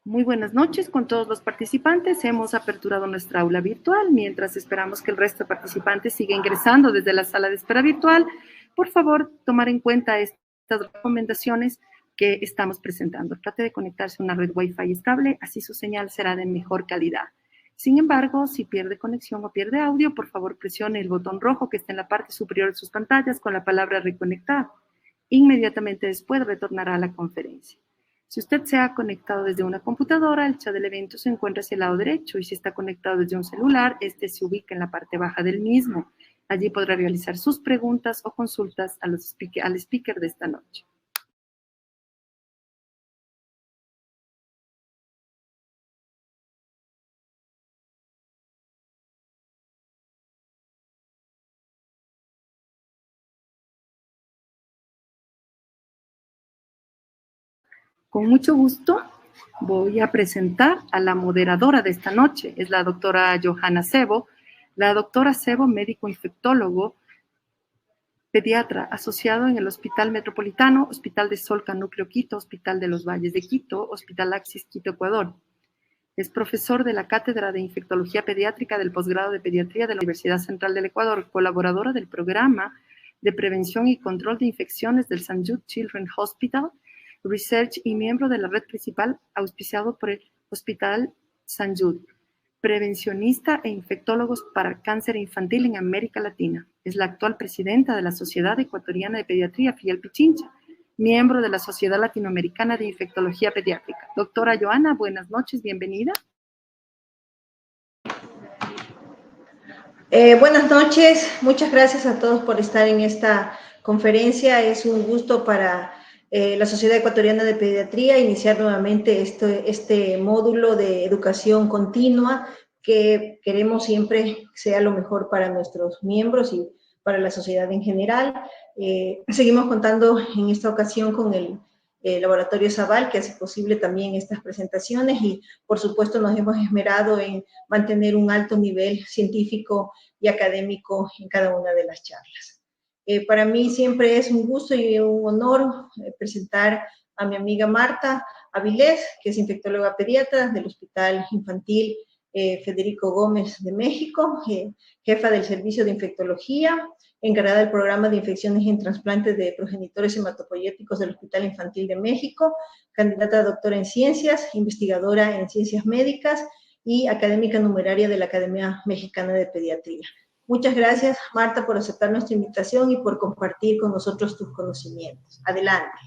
Muy buenas noches con todos los participantes. Hemos aperturado nuestra aula virtual. Mientras esperamos que el resto de participantes siga ingresando desde la sala de espera virtual, por favor, tomar en cuenta estas recomendaciones que estamos presentando. Trate de conectarse a una red Wi-Fi estable, así su señal será de mejor calidad. Sin embargo, si pierde conexión o pierde audio, por favor presione el botón rojo que está en la parte superior de sus pantallas con la palabra reconectar. Inmediatamente después retornará a la conferencia. Si usted se ha conectado desde una computadora, el chat del evento se encuentra hacia el lado derecho, y si está conectado desde un celular, este se ubica en la parte baja del mismo. Allí podrá realizar sus preguntas o consultas al speaker de esta noche. Con mucho gusto voy a presentar a la moderadora de esta noche. Es la doctora Johanna Sebo. La doctora Sebo, médico infectólogo, pediatra, asociado en el Hospital Metropolitano, Hospital de Solca Núcleo Quito, Hospital de los Valles de Quito, Hospital Axis Quito, Ecuador. Es profesor de la Cátedra de Infectología Pediátrica del Posgrado de Pediatría de la Universidad Central del Ecuador, colaboradora del Programa de Prevención y Control de Infecciones del St. Jude Children's Hospital Research y miembro de la red principal auspiciado por el Hospital St. Jude. Prevencionista e infectólogos para cáncer infantil en América Latina. Es la actual presidenta de la Sociedad Ecuatoriana de Pediatría, Filial Pichincha, miembro de la Sociedad Latinoamericana de Infectología Pediátrica. Doctora Johanna, buenas noches, bienvenida. Buenas noches, muchas gracias a todos por estar en esta conferencia. Es un gusto para la Sociedad Ecuatoriana de Pediatría iniciar nuevamente este módulo de educación continua que queremos siempre sea lo mejor para nuestros miembros y para la sociedad en general. Seguimos contando en esta ocasión con el Laboratorio Zaval, que hace posible también estas presentaciones, y por supuesto nos hemos esmerado en mantener un alto nivel científico y académico en cada una de las charlas. Para mí siempre es un gusto y un honor presentar a mi amiga Marta Avilés, que es infectóloga pediatra del Hospital Infantil Federico Gómez de México, jefa del Servicio de Infectología, encargada del programa de infecciones en trasplantes de progenitores hematopoyéticos del Hospital Infantil de México, candidata a doctora en ciencias, investigadora en ciencias médicas y académica numeraria de la Academia Mexicana de Pediatría. Muchas gracias, Marta, por aceptar nuestra invitación y por compartir con nosotros tus conocimientos. Adelante.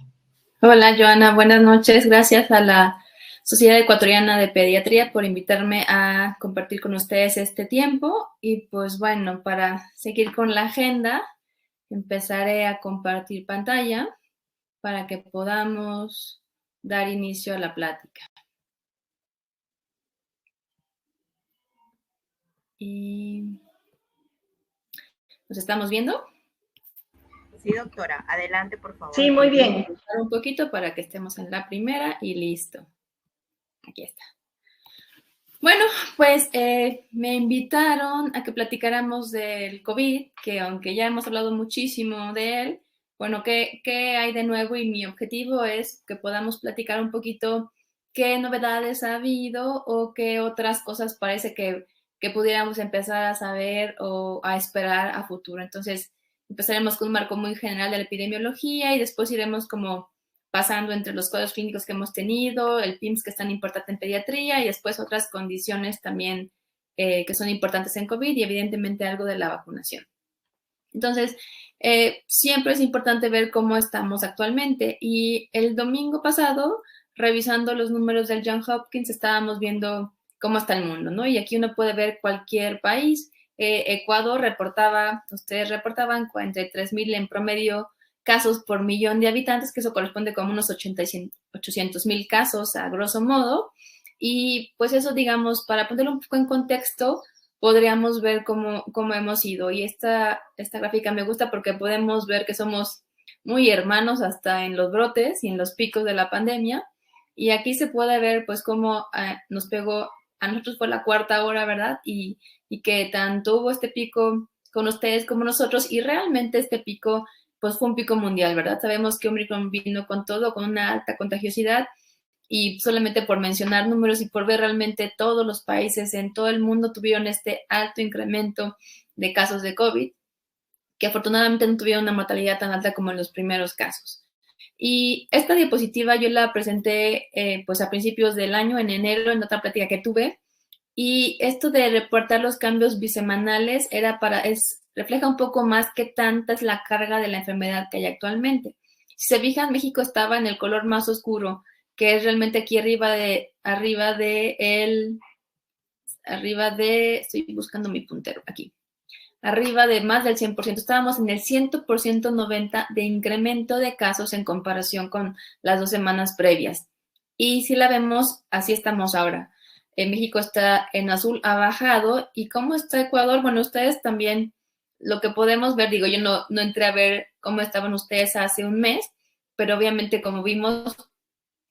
Hola, Johanna. Buenas noches. Gracias a la Sociedad Ecuatoriana de Pediatría por invitarme a compartir con ustedes este tiempo. Y pues bueno, para seguir con la agenda, empezaré a compartir pantalla para que podamos dar inicio a la plática. Y ¿nos estamos viendo? Sí, doctora. Adelante, por favor. Sí, muy bien. Un poquito para que estemos en la primera y listo. Aquí está. Bueno, pues me invitaron a que platicáramos del COVID, que aunque ya hemos hablado muchísimo de él, bueno, ¿qué hay de nuevo? Y mi objetivo es que podamos platicar un poquito qué novedades ha habido o qué otras cosas parece que pudiéramos empezar a saber o a esperar a futuro. Entonces, empezaremos con un marco muy general de la epidemiología y después iremos como pasando entre los cuadros clínicos que hemos tenido, el PIMS que es tan importante en pediatría y después otras condiciones también que son importantes en COVID y evidentemente algo de la vacunación. Entonces, siempre es importante ver cómo estamos actualmente y el domingo pasado, revisando los números del Johns Hopkins, estábamos viendo cómo está el mundo, ¿no? Y aquí uno puede ver cualquier país. Ecuador ustedes reportaban 43,000 en promedio casos por millón de habitantes, que eso corresponde como unos 800,000 casos a grosso modo. Y pues eso, digamos, para ponerlo un poco en contexto, podríamos ver cómo hemos ido. Y esta gráfica me gusta porque podemos ver que somos muy hermanos hasta en los brotes y en los picos de la pandemia. Y aquí se puede ver pues cómo nos pegó, a nosotros fue la cuarta hora, ¿verdad? Y que tanto hubo este pico con ustedes como nosotros y realmente este pico pues fue un pico mundial, ¿verdad? Sabemos que Omicron vino con todo, con una alta contagiosidad y solamente por mencionar números y por ver realmente todos los países en todo el mundo tuvieron este alto incremento de casos de COVID, que afortunadamente no tuvieron una mortalidad tan alta como en los primeros casos. Y esta diapositiva yo la presenté pues a principios del año, en enero, en otra plática que tuve, y esto de reportar los cambios bisemanales refleja un poco más qué tanta es la carga de la enfermedad que hay actualmente. Si se fijan, México estaba en el color más oscuro, que es realmente aquí estoy buscando mi puntero aquí, arriba de más del 100%, estábamos en el 100% 90% de incremento de casos en comparación con las 2 semanas previas. Y si la vemos, así estamos ahora. México está en azul, ha bajado. ¿Y cómo está Ecuador? Bueno, ustedes también, lo que podemos ver, digo, yo no entré a ver cómo estaban ustedes hace un mes, pero obviamente, como vimos,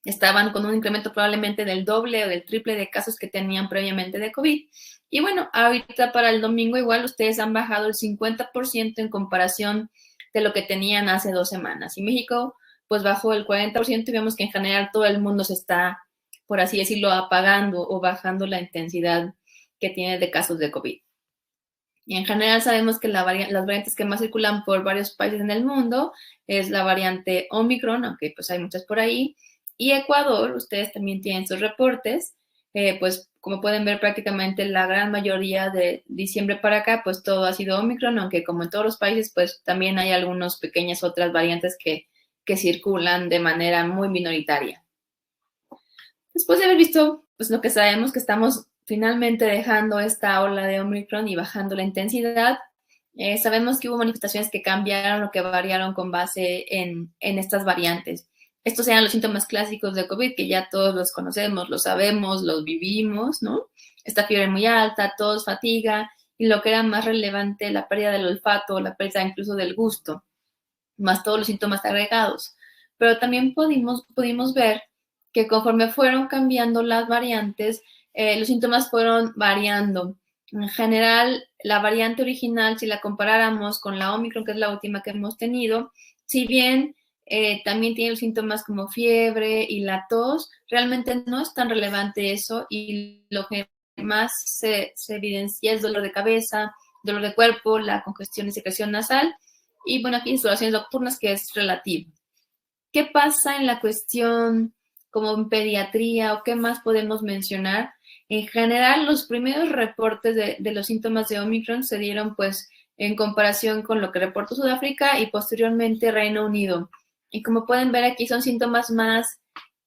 estaban con un incremento probablemente del doble o del triple de casos que tenían previamente de COVID. Y bueno, ahorita para el domingo igual ustedes han bajado el 50% en comparación de lo que tenían hace 2 semanas. Y México pues bajó el 40% y vemos que en general todo el mundo se está, por así decirlo, apagando o bajando la intensidad que tiene de casos de COVID. Y en general sabemos que las variantes que más circulan por varios países en el mundo es la variante Omicron, aunque pues hay muchas por ahí. Y Ecuador, ustedes también tienen sus reportes, pues como pueden ver prácticamente la gran mayoría de diciembre para acá, pues todo ha sido Omicron, aunque como en todos los países, pues también hay algunas pequeñas otras variantes que circulan de manera muy minoritaria. Después de haber visto pues lo que sabemos, que estamos finalmente dejando esta ola de Omicron y bajando la intensidad, sabemos que hubo manifestaciones que cambiaron o que variaron con base en estas variantes. Estos eran los síntomas clásicos de COVID, que ya todos los conocemos, los sabemos, los vivimos, ¿no? Esta fiebre muy alta, tos, fatiga, y lo que era más relevante, la pérdida del olfato, la pérdida incluso del gusto, más todos los síntomas agregados. Pero también pudimos ver que conforme fueron cambiando las variantes, los síntomas fueron variando. En general, la variante original, si la comparáramos con la Omicron, que es la última que hemos tenido, si bien también tiene síntomas como fiebre y la tos, realmente no es tan relevante eso, y lo que más se evidencia es dolor de cabeza, dolor de cuerpo, la congestión y secreción nasal, y bueno, aquí insolaciones nocturnas, que es relativo. ¿Qué pasa en la cuestión como en pediatría o qué más podemos mencionar? En general, los primeros reportes de los síntomas de Omicron se dieron pues en comparación con lo que reportó Sudáfrica y posteriormente Reino Unido. Y como pueden ver aquí, son síntomas más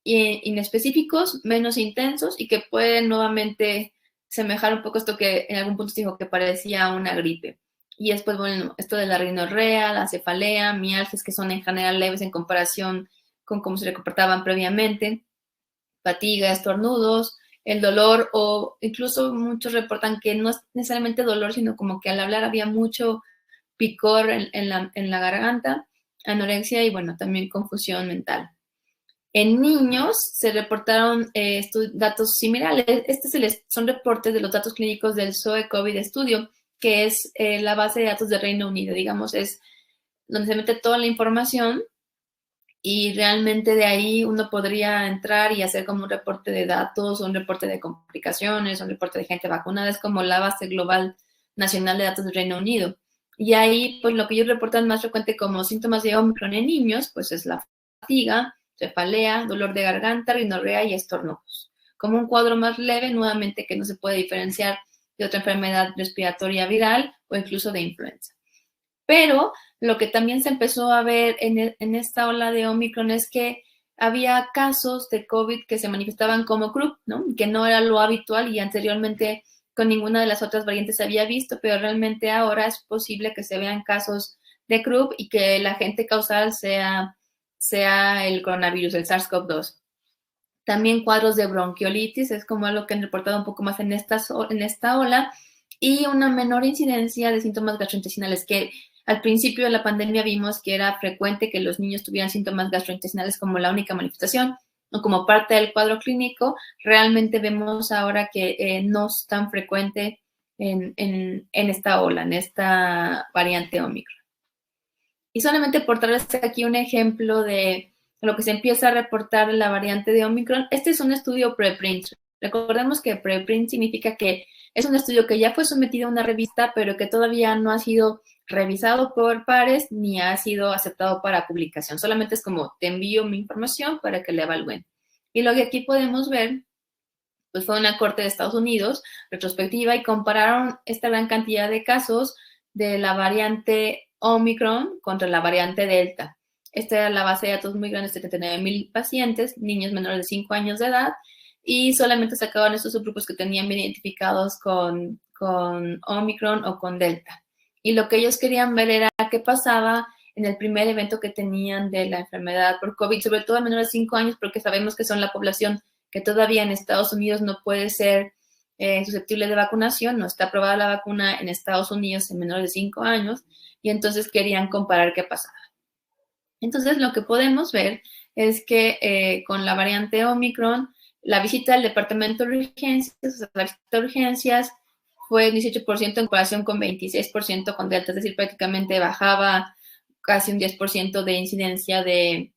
inespecíficos, menos intensos, y que pueden nuevamente semejar un poco esto que en algún punto se dijo que parecía una gripe. Y después, bueno, esto de la rinorrea, la cefalea, mialgias, que son en general leves en comparación con cómo se comportaban previamente, fatiga, estornudos, el dolor, o incluso muchos reportan que no es necesariamente dolor, sino como que al hablar había mucho picor en la garganta, anorexia y bueno, también confusión mental. En niños se reportaron datos similares. Son reportes de los datos clínicos del SOE COVID Studio, que es la base de datos de Reino Unido, digamos, es donde se mete toda la información, y realmente de ahí uno podría entrar y hacer como un reporte de datos, un reporte de complicaciones, un reporte de gente vacunada. Es como la base global nacional de datos del Reino Unido. Y ahí, pues lo que ellos reportan más frecuente como síntomas de Omicron en niños, pues es la fatiga, cefalea, dolor de garganta, rinorrea y estornudos. Como un cuadro más leve, nuevamente, que no se puede diferenciar de otra enfermedad respiratoria viral o incluso de influenza. Pero lo que también se empezó a ver en esta ola de Omicron es que había casos de COVID que se manifestaban como croup, ¿no? Que no era lo habitual y anteriormente con ninguna de las otras variantes se había visto, pero realmente ahora es posible que se vean casos de croup y que el agente causal sea el coronavirus, el SARS-CoV-2. También cuadros de bronquiolitis, es como algo que han reportado un poco más en esta ola, y una menor incidencia de síntomas gastrointestinales, que al principio de la pandemia vimos que era frecuente que los niños tuvieran síntomas gastrointestinales como la única manifestación o como parte del cuadro clínico. Realmente vemos ahora que no es tan frecuente en esta ola, en esta variante Omicron. Y solamente por traerles aquí un ejemplo de lo que se empieza a reportar la variante de Omicron. Este es un estudio preprint. Recordemos que preprint significa que es un estudio que ya fue sometido a una revista, pero que todavía no ha sido revisado por pares ni ha sido aceptado para publicación. Solamente es como te envío mi información para que la evalúen. Y lo que aquí podemos ver, pues fue una corte de Estados Unidos retrospectiva y compararon esta gran cantidad de casos de la variante Omicron contra la variante Delta. Esta era la base de datos muy grande, 79,000 pacientes, niños menores de 5 años de edad, y solamente sacaban estos subgrupos que tenían bien identificados con Omicron o con Delta. Y lo que ellos querían ver era qué pasaba en el primer evento que tenían de la enfermedad por COVID, sobre todo a menores de 5 años, porque sabemos que son la población que todavía en Estados Unidos no puede ser susceptible de vacunación, no está aprobada la vacuna en Estados Unidos en menores de 5 años, y entonces querían comparar qué pasaba. Entonces, lo que podemos ver es que con la variante Omicron, la visita al departamento de urgencias, o sea, la visita de urgencias fue 18% en comparación con 26% con Delta, es decir, prácticamente bajaba casi un 10% de incidencia de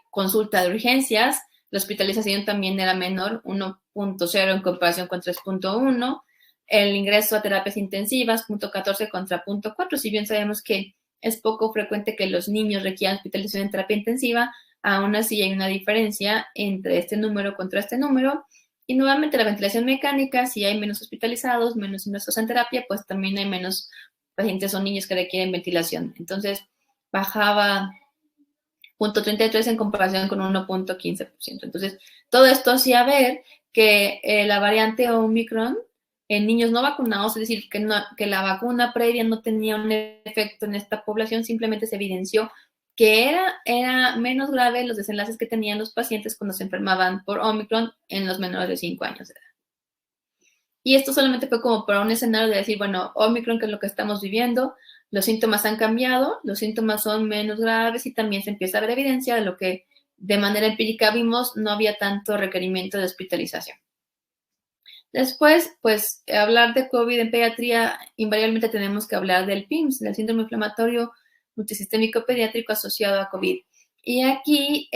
consulta de urgencias. La hospitalización también era menor, 1.0 en comparación con 3.1. El ingreso a terapias intensivas, 0.14 contra 0.4. Si bien sabemos que es poco frecuente que los niños requieran hospitalización en terapia intensiva, aún así hay una diferencia entre este número contra este número. Y nuevamente la ventilación mecánica, si hay menos hospitalizados, menos ingresos en terapia, pues también hay menos pacientes o niños que requieren ventilación. Entonces, bajaba 0.33 en comparación con 1.15%. Entonces, todo esto hacía ver que la variante Omicron en niños no vacunados, es decir, que la vacuna previa no tenía un efecto en esta población, simplemente se evidenció que era menos grave los desenlaces que tenían los pacientes cuando se enfermaban por Omicron en los menores de 5 años de edad. Y esto solamente fue como para un escenario de decir, bueno, Omicron, que es lo que estamos viviendo, los síntomas han cambiado, los síntomas son menos graves y también se empieza a ver evidencia de lo que de manera empírica vimos, no había tanto requerimiento de hospitalización. Después, pues, hablar de COVID en pediatría, invariablemente tenemos que hablar del PIMS, del síndrome inflamatorio multisistémico pediátrico asociado a COVID. Y aquí,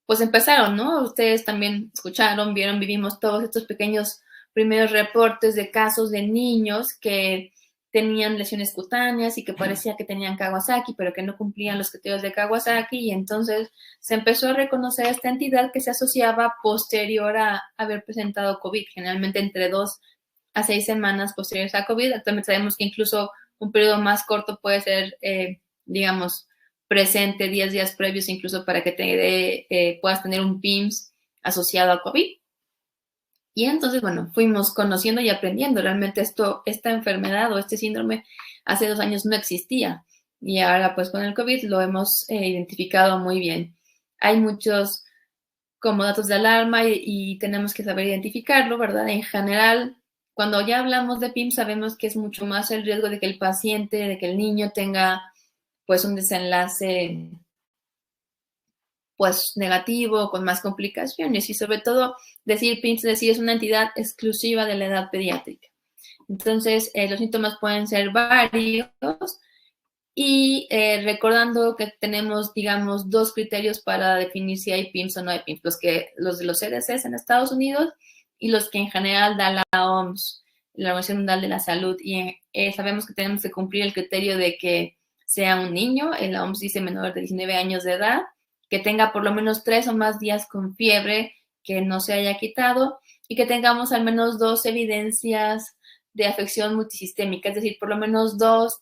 pues empezaron, ¿no? Ustedes también escucharon, vieron, vivimos todos estos pequeños primeros reportes de casos de niños que tenían lesiones cutáneas y que parecía que tenían Kawasaki, pero que no cumplían los criterios de Kawasaki, y entonces se empezó a reconocer esta entidad que se asociaba posterior a haber presentado COVID, generalmente entre 2 a 6 semanas posteriores a COVID. Actualmente sabemos que incluso un periodo más corto puede ser, digamos, presente 10 días previos, incluso para que puedas tener un PIMS asociado a COVID. Y entonces, bueno, fuimos conociendo y aprendiendo. Realmente esta enfermedad o este síndrome hace 2 años no existía. Y ahora, pues, con el COVID lo hemos identificado muy bien. Hay muchos como datos de alarma y tenemos que saber identificarlo, ¿verdad? En general, cuando ya hablamos de PIMS, sabemos que es mucho más el riesgo de que el paciente, de que el niño tenga, pues, un desenlace pues negativo, con más complicaciones, y sobre todo decir PIMS, es una entidad exclusiva de la edad pediátrica. Entonces, los síntomas pueden ser varios, y recordando que tenemos, digamos, 2 criterios para definir si hay PIMS o no hay PIMS, los de los CDCs en Estados Unidos y los que en general da la OMS, la Organización Mundial de la Salud, y sabemos que tenemos que cumplir el criterio de que sea un niño, la OMS dice menor de 19 años de edad, que tenga por lo menos 3 o más días con fiebre que no se haya quitado, y que tengamos al menos 2 evidencias de afección multisistémica, es decir, por lo menos 2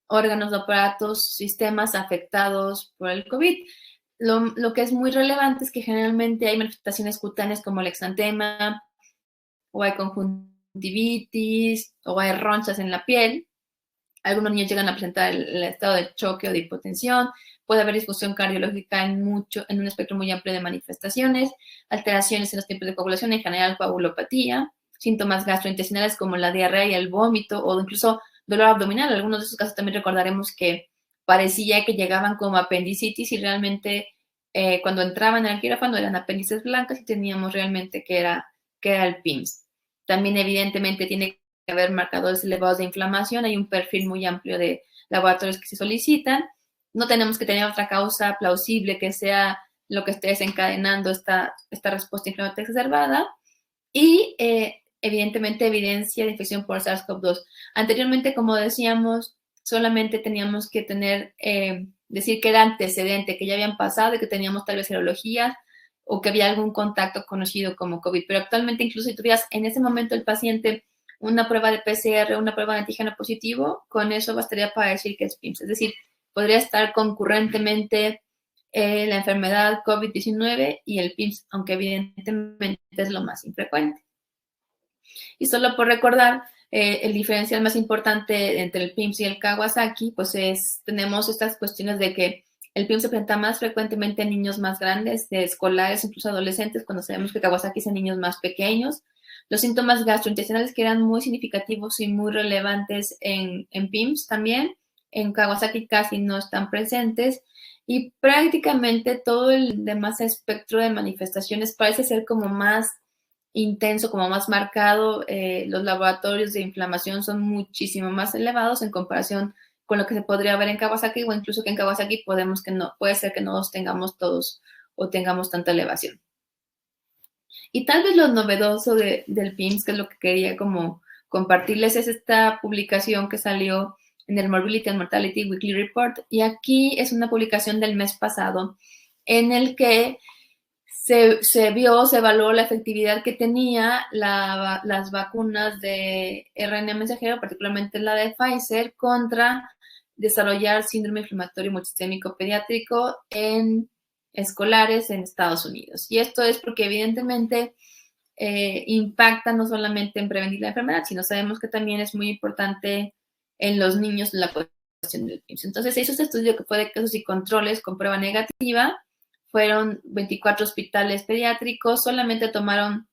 órganos, aparatos, sistemas afectados por el COVID. Lo que es muy relevante es que generalmente hay manifestaciones cutáneas como el exantema, o hay conjuntivitis, o hay ronchas en la piel. Algunos niños llegan a presentar el estado de choque o de hipotensión. Puede haber disfunción cardiológica en un espectro muy amplio de manifestaciones, alteraciones en los tiempos de coagulación, en general coagulopatía, síntomas gastrointestinales como la diarrea y el vómito, o incluso dolor abdominal. Algunos de esos casos también recordaremos que parecía que llegaban como apendicitis, y realmente cuando entraban al quirófano eran apéndices blancas y teníamos realmente que era el PIMS. También evidentemente tiene que haber marcadores elevados de inflamación. Hay un perfil muy amplio de laboratorios que se solicitan, no tenemos que tener otra causa plausible que sea lo que esté desencadenando esta respuesta inflamatoria exacerbada. Y evidentemente evidencia de infección por SARS-CoV-2. Anteriormente, como decíamos, solamente teníamos que decir que era antecedente, que ya habían pasado y que teníamos tal vez serología o que había algún contacto conocido como COVID. Pero actualmente, incluso si tuvieras en ese momento el paciente una prueba de PCR, una prueba de antígeno positivo, con eso bastaría para decir que es PIMS. Es decir, podría estar concurrentemente la enfermedad COVID-19 y el PIMS, aunque evidentemente es lo más infrecuente. Y solo por recordar, el diferencial más importante entre el PIMS y el Kawasaki, pues tenemos estas cuestiones de que el PIMS se presenta más frecuentemente en niños más grandes, de escolares, incluso adolescentes, cuando sabemos que Kawasaki es en niños más pequeños. Los síntomas gastrointestinales que eran muy significativos y muy relevantes en PIMS también, en Kawasaki casi no están presentes. Y prácticamente todo el demás espectro de manifestaciones parece ser como más intenso, como más marcado. Los laboratorios de inflamación son muchísimo más elevados en comparación con lo que se podría ver en Kawasaki, o incluso que en Kawasaki puede ser que no los tengamos todos o tengamos tanta elevación. Y tal vez lo novedoso del PIMS, que es lo que quería como compartirles, es esta publicación que salió en el Morbidity and Mortality Weekly Report. Y aquí es una publicación del mes pasado en el que se evaluó la efectividad que tenía las vacunas de RNA mensajero, particularmente la de Pfizer, contra desarrollar síndrome inflamatorio multisistémico pediátrico en escolares en Estados Unidos. Y esto es porque evidentemente impacta no solamente en prevenir la enfermedad, sino sabemos que también es muy importante en los niños la cuestión del PIMS. Entonces se hizo este estudio que fue de casos y controles con prueba negativa. Fueron 24 hospitales pediátricos, solamente tomaron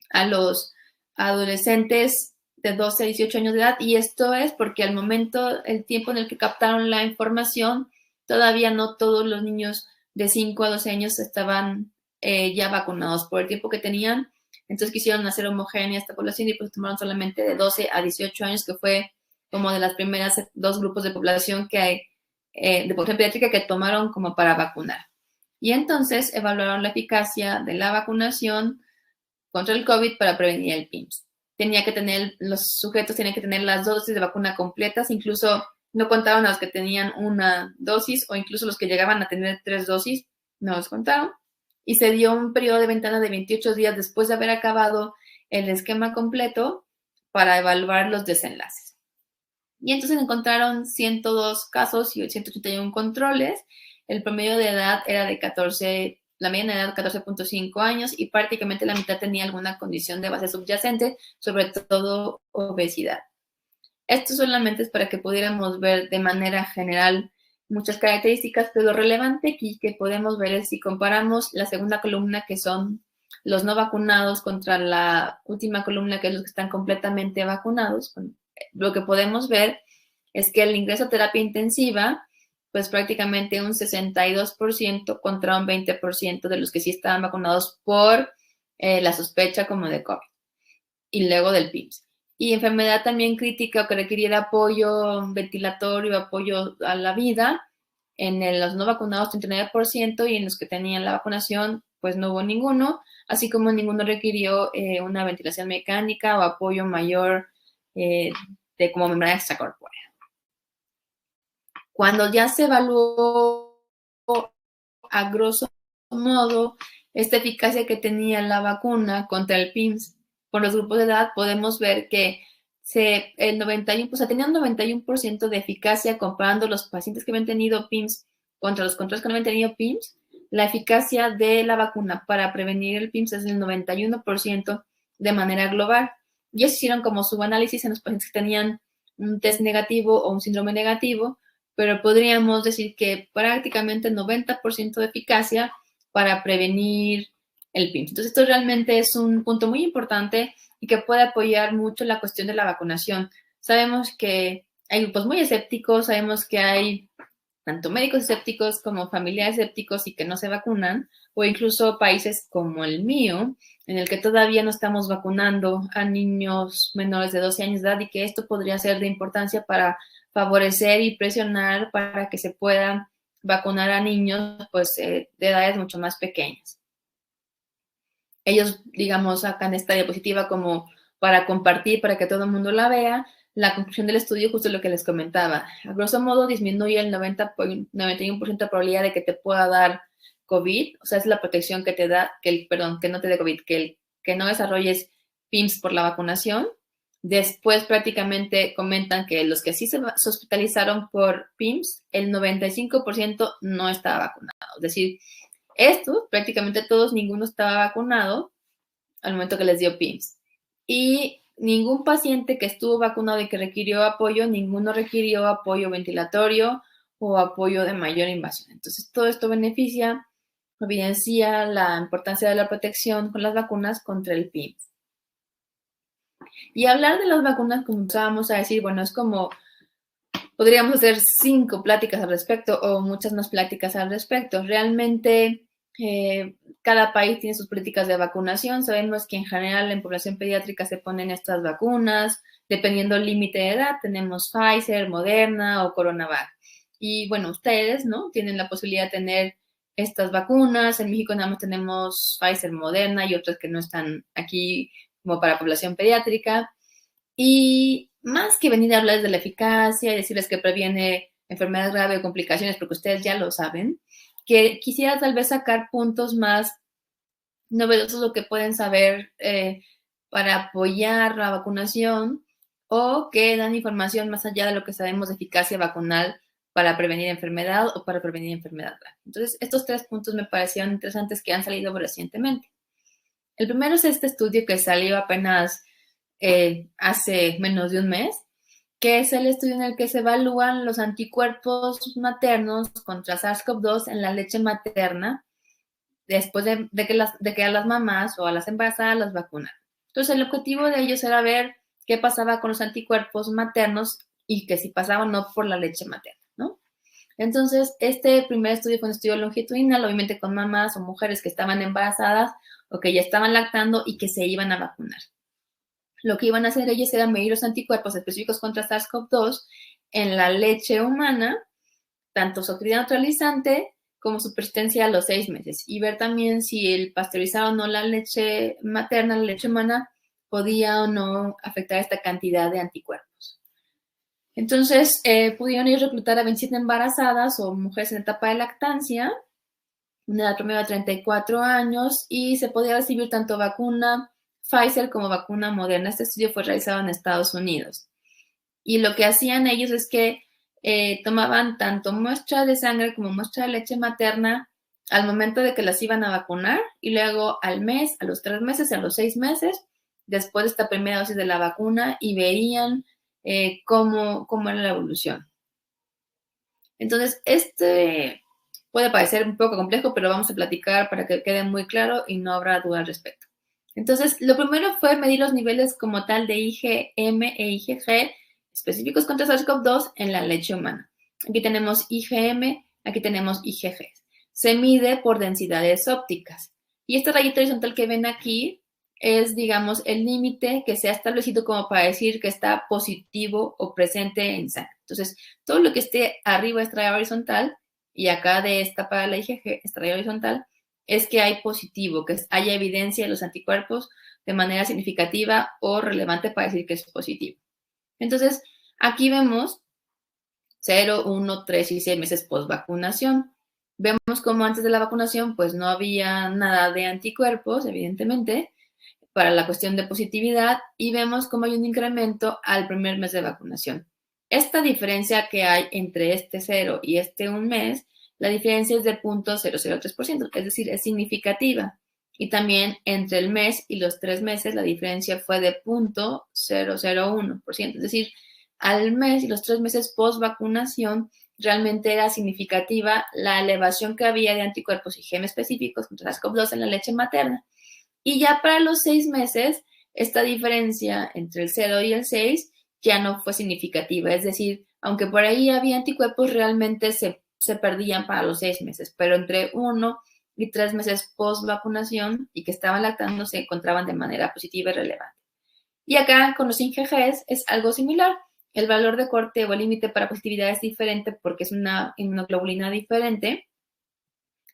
a los adolescentes de 12 a 18 años de edad, y esto es porque al momento, el tiempo en el que captaron la información, todavía no todos los niños de 5 a 12 años estaban ya vacunados por el tiempo que tenían. Entonces quisieron hacer homogénea esta población y pues tomaron solamente de 12 a 18 años, que fue como de las primeras dos grupos de población que hay, de población pediátrica que tomaron como para vacunar. Y entonces evaluaron la eficacia de la vacunación contra el COVID para prevenir el PIMS. Los sujetos tenían que tener las 2 dosis de vacuna completas, incluso no contaron a los que tenían una dosis o incluso los que llegaban a tener 3 dosis, no los contaron. Y se dio un periodo de ventana de 28 días después de haber acabado el esquema completo para evaluar los desenlaces. Y entonces encontraron 102 casos y 181 controles. El promedio de edad era de 14, la mediana de edad 14.5 años, y prácticamente la mitad tenía alguna condición de base subyacente, sobre todo obesidad. Esto solamente es para que pudiéramos ver de manera general muchas características, pero lo relevante aquí que podemos ver es si comparamos la segunda columna, que son los no vacunados, contra la última columna, que es los que están completamente vacunados. Lo que podemos ver es que el ingreso a terapia intensiva, pues prácticamente un 62% contra un 20% de los que sí estaban vacunados por la sospecha como de COVID y luego del PIMS. Y enfermedad también crítica o que requiriera apoyo ventilatorio, apoyo a la vida, en los no vacunados 39%, y en los que tenían la vacunación pues no hubo ninguno, así como ninguno requirió una ventilación mecánica o apoyo mayor de como membrana extracorpórea. Cuando ya se evaluó a grosso modo esta eficacia que tenía la vacuna contra el PIMS con los grupos de edad, podemos ver que tenían 91% de eficacia comparando los pacientes que habían tenido PIMS contra los controles que no habían tenido PIMS. La eficacia de la vacuna para prevenir el PIMS es del 91% de manera global. Y ellos hicieron como subanálisis en los pacientes que tenían un test negativo o un síndrome negativo, pero podríamos decir que prácticamente 90% de eficacia para prevenir el PIMS. Entonces, esto realmente es un punto muy importante y que puede apoyar mucho la cuestión de la vacunación. Sabemos que hay grupos muy escépticos, sabemos que hay tanto médicos escépticos como familiares escépticos y que no se vacunan, o incluso países como el mío, en el que todavía no estamos vacunando a niños menores de 12 años de edad, y que esto podría ser de importancia para favorecer y presionar para que se pueda vacunar a niños pues, de edades mucho más pequeñas. Ellos, digamos, sacan esta diapositiva como para compartir, para que todo el mundo la vea. La conclusión del estudio, justo lo que les comentaba. A grosso modo, disminuye el 91% de probabilidad de que te pueda dar COVID. O sea, es la protección que te da, que no te dé COVID, que no desarrolles PIMS por la vacunación. Después, prácticamente comentan que los que sí se hospitalizaron por PIMS, el 95% no estaba vacunado. Es decir, estos, prácticamente todos, ninguno estaba vacunado al momento que les dio PIMS. Y ningún paciente que estuvo vacunado y que requirió apoyo, ninguno requirió apoyo ventilatorio o apoyo de mayor invasión. Entonces, todo esto evidencia la importancia de la protección con las vacunas contra el PIMS. Y hablar de las vacunas, como vamos a decir, bueno, es como, podríamos hacer 5 pláticas al respecto o muchas más pláticas al respecto. Realmente, cada país tiene sus políticas de vacunación. Sabemos que en general en población pediátrica se ponen estas vacunas. Dependiendo del límite de edad, tenemos Pfizer, Moderna o CoronaVac. Y bueno, ustedes, ¿no? Tienen la posibilidad de tener estas vacunas. En México nada más tenemos Pfizer, Moderna y otras que no están aquí como para población pediátrica. Y más que venir a hablarles de la eficacia y decirles que previene enfermedades graves o complicaciones, porque ustedes ya lo saben, que quisiera tal vez sacar puntos más novedosos o que pueden saber para apoyar la vacunación o que dan información más allá de lo que sabemos de eficacia vacunal para prevenir enfermedad o para prevenir enfermedad grave. Entonces, estos 3 puntos me parecieron interesantes que han salido recientemente. El primero es este estudio que salió apenas hace menos de un mes, que es el estudio en el que se evalúan los anticuerpos maternos contra SARS-CoV-2 en la leche materna después de que a las mamás o a las embarazadas las vacunan. Entonces, el objetivo de ellos era ver qué pasaba con los anticuerpos maternos y que si pasaba o no por la leche materna, ¿no? Entonces, este primer estudio fue un estudio longitudinal, obviamente con mamás o mujeres que estaban embarazadas o que ya estaban lactando y que se iban a vacunar. Lo que iban a hacer ellos era medir los anticuerpos específicos contra SARS-CoV-2 en la leche humana, tanto su actividad neutralizante como su persistencia a los 6 meses, y ver también si el pasteurizado o no la leche materna, la leche humana, podía o no afectar esta cantidad de anticuerpos. Entonces, pudieron ir a reclutar a 27 embarazadas o mujeres en etapa de lactancia, una edad promedio de 34 años, y se podía recibir tanto vacuna Pfizer como vacuna Moderna. Este estudio fue realizado en Estados Unidos. Y lo que hacían ellos es que tomaban tanto muestra de sangre como muestra de leche materna al momento de que las iban a vacunar y luego al mes, a los 3 meses, a los 6 meses, después de esta primera dosis de la vacuna, y veían cómo era la evolución. Entonces, este puede parecer un poco complejo, pero vamos a platicar para que quede muy claro y no habrá duda al respecto. Entonces, lo primero fue medir los niveles como tal de IgM e IgG específicos contra SARS-CoV-2 en la leche humana. Aquí tenemos IgM, aquí tenemos IgG. Se mide por densidades ópticas. Y esta rayita horizontal que ven aquí es, digamos, el límite que se ha establecido como para decir que está positivo o presente en sangre. Entonces, todo lo que esté arriba de esta raya horizontal y acá de esta para la IgG, esta raya horizontal, es que hay positivo, que haya evidencia de los anticuerpos de manera significativa o relevante para decir que es positivo. Entonces, aquí vemos 0, 1, 3 y 6 meses post vacunación. Vemos como antes de la vacunación, pues no había nada de anticuerpos, evidentemente, para la cuestión de positividad, y vemos como hay un incremento al primer mes de vacunación. Esta diferencia que hay entre este 0 y este 1 mes, la diferencia es de 0.003%, es decir, es significativa. Y también entre el mes y los 3 meses, la diferencia fue de 0.001%, es decir, al mes y los 3 meses post vacunación, realmente era significativa la elevación que había de anticuerpos IgM específicos contra SARS-CoV-2 en la leche materna. Y ya para los 6 meses, esta diferencia entre el 0 y el 6 ya no fue significativa. Es decir, aunque por ahí había anticuerpos, realmente se perdían para los 6 meses. Pero entre 1 y 3 meses post vacunación y que estaban lactando se encontraban de manera positiva y relevante. Y acá con los IgGs es algo similar. el valor de corte o el límite para positividad es diferente porque es una inmunoglobulina diferente.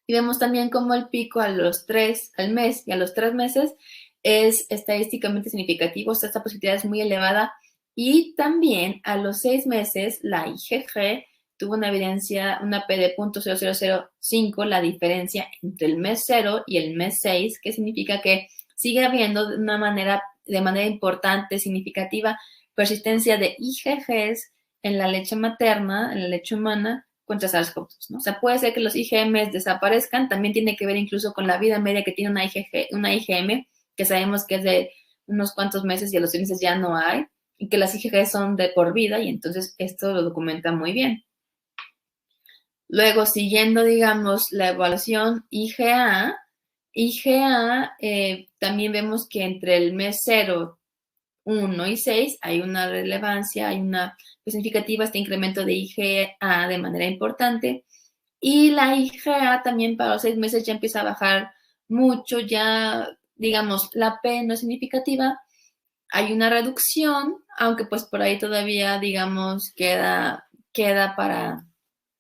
Y vemos también cómo el pico al mes y a los 3 meses es estadísticamente significativo. O sea, esta positividad es muy elevada. Y también a los 6 meses, la IgG tuvo una evidencia, una P de 0.0005, la diferencia entre el mes 0 y el mes 6, que significa que sigue habiendo de manera importante, significativa, persistencia de IgGs en la leche materna, en la leche humana, contra SARS-CoV-2, ¿no? O sea, puede ser que los IgMs desaparezcan, también tiene que ver incluso con la vida media que tiene una IgM, que sabemos que es de unos cuantos meses y a los 6 meses ya no hay, y que las IgG son de por vida, y entonces esto lo documenta muy bien. Luego, siguiendo, digamos, la evaluación IgA, también vemos que entre el mes 0, 1 y 6 hay una relevancia, hay una significativa este incremento de IgA de manera importante. Y la IgA también para los 6 meses ya empieza a bajar mucho, ya, digamos, la P no es significativa. Hay una reducción, aunque pues por ahí todavía, digamos, queda para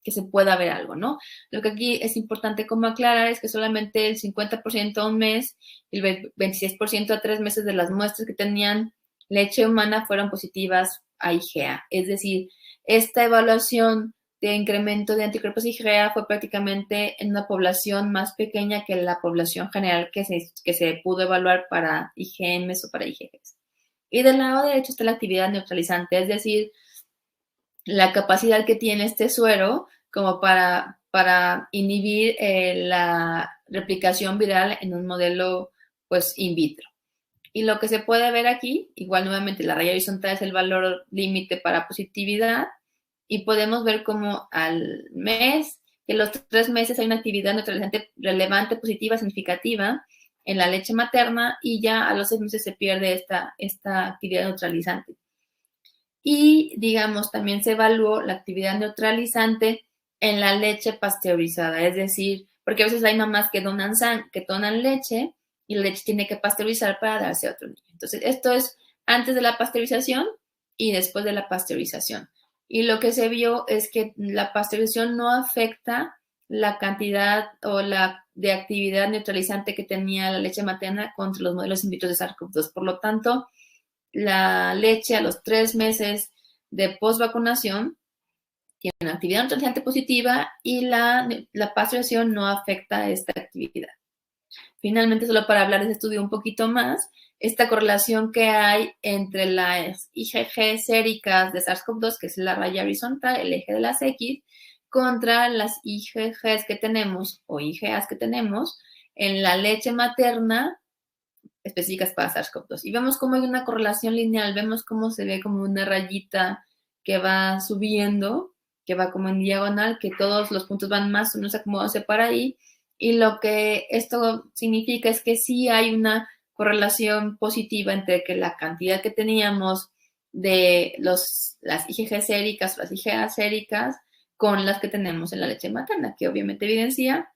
que se pueda ver algo, ¿no? Lo que aquí es importante como aclarar es que solamente el 50% a un mes y el 26% a 3 meses de las muestras que tenían leche humana fueron positivas a IgA. Es decir, esta evaluación de incremento de anticuerpos IgA fue prácticamente en una población más pequeña que la población general que se pudo evaluar para IgMs o para IgGs. Y del lado derecho está la actividad neutralizante, es decir, la capacidad que tiene este suero como para inhibir la replicación viral en un modelo, pues, in vitro. Y lo que se puede ver aquí, igual nuevamente la raya horizontal es el valor límite para positividad, y podemos ver como al mes, que los 3 meses hay una actividad neutralizante relevante, positiva, significativa en la leche materna, y ya a los 6 meses se pierde esta actividad neutralizante. Y, digamos, también se evaluó la actividad neutralizante en la leche pasteurizada, es decir, porque a veces hay mamás que donan leche y la leche tiene que pasteurizar para darse a otro niño. Entonces, esto es antes de la pasteurización y después de la pasteurización. Y lo que se vio es que la pasteurización no afecta la cantidad o la de actividad neutralizante que tenía la leche materna contra los modelos in vitro de SARS-CoV-2. Por lo tanto, la leche a los 3 meses de post-vacunación tiene una actividad neutralizante positiva y la pasteurización no afecta esta actividad. Finalmente, solo para hablar de este estudio un poquito más, esta correlación que hay entre las IgG séricas de SARS-CoV-2, que es la raya horizontal, el eje de las X, contra las IgGs que tenemos o IgAs que tenemos en la leche materna específicas para SARS-CoV-2. Y vemos cómo hay una correlación lineal, vemos cómo se ve como una rayita que va subiendo, que va como en diagonal, que todos los puntos van más o menos acomodándose para ahí. Y lo que esto significa es que sí hay una correlación positiva entre que la cantidad que teníamos de las IgG séricas o las IgA séricas con las que tenemos en la leche materna, que obviamente evidencia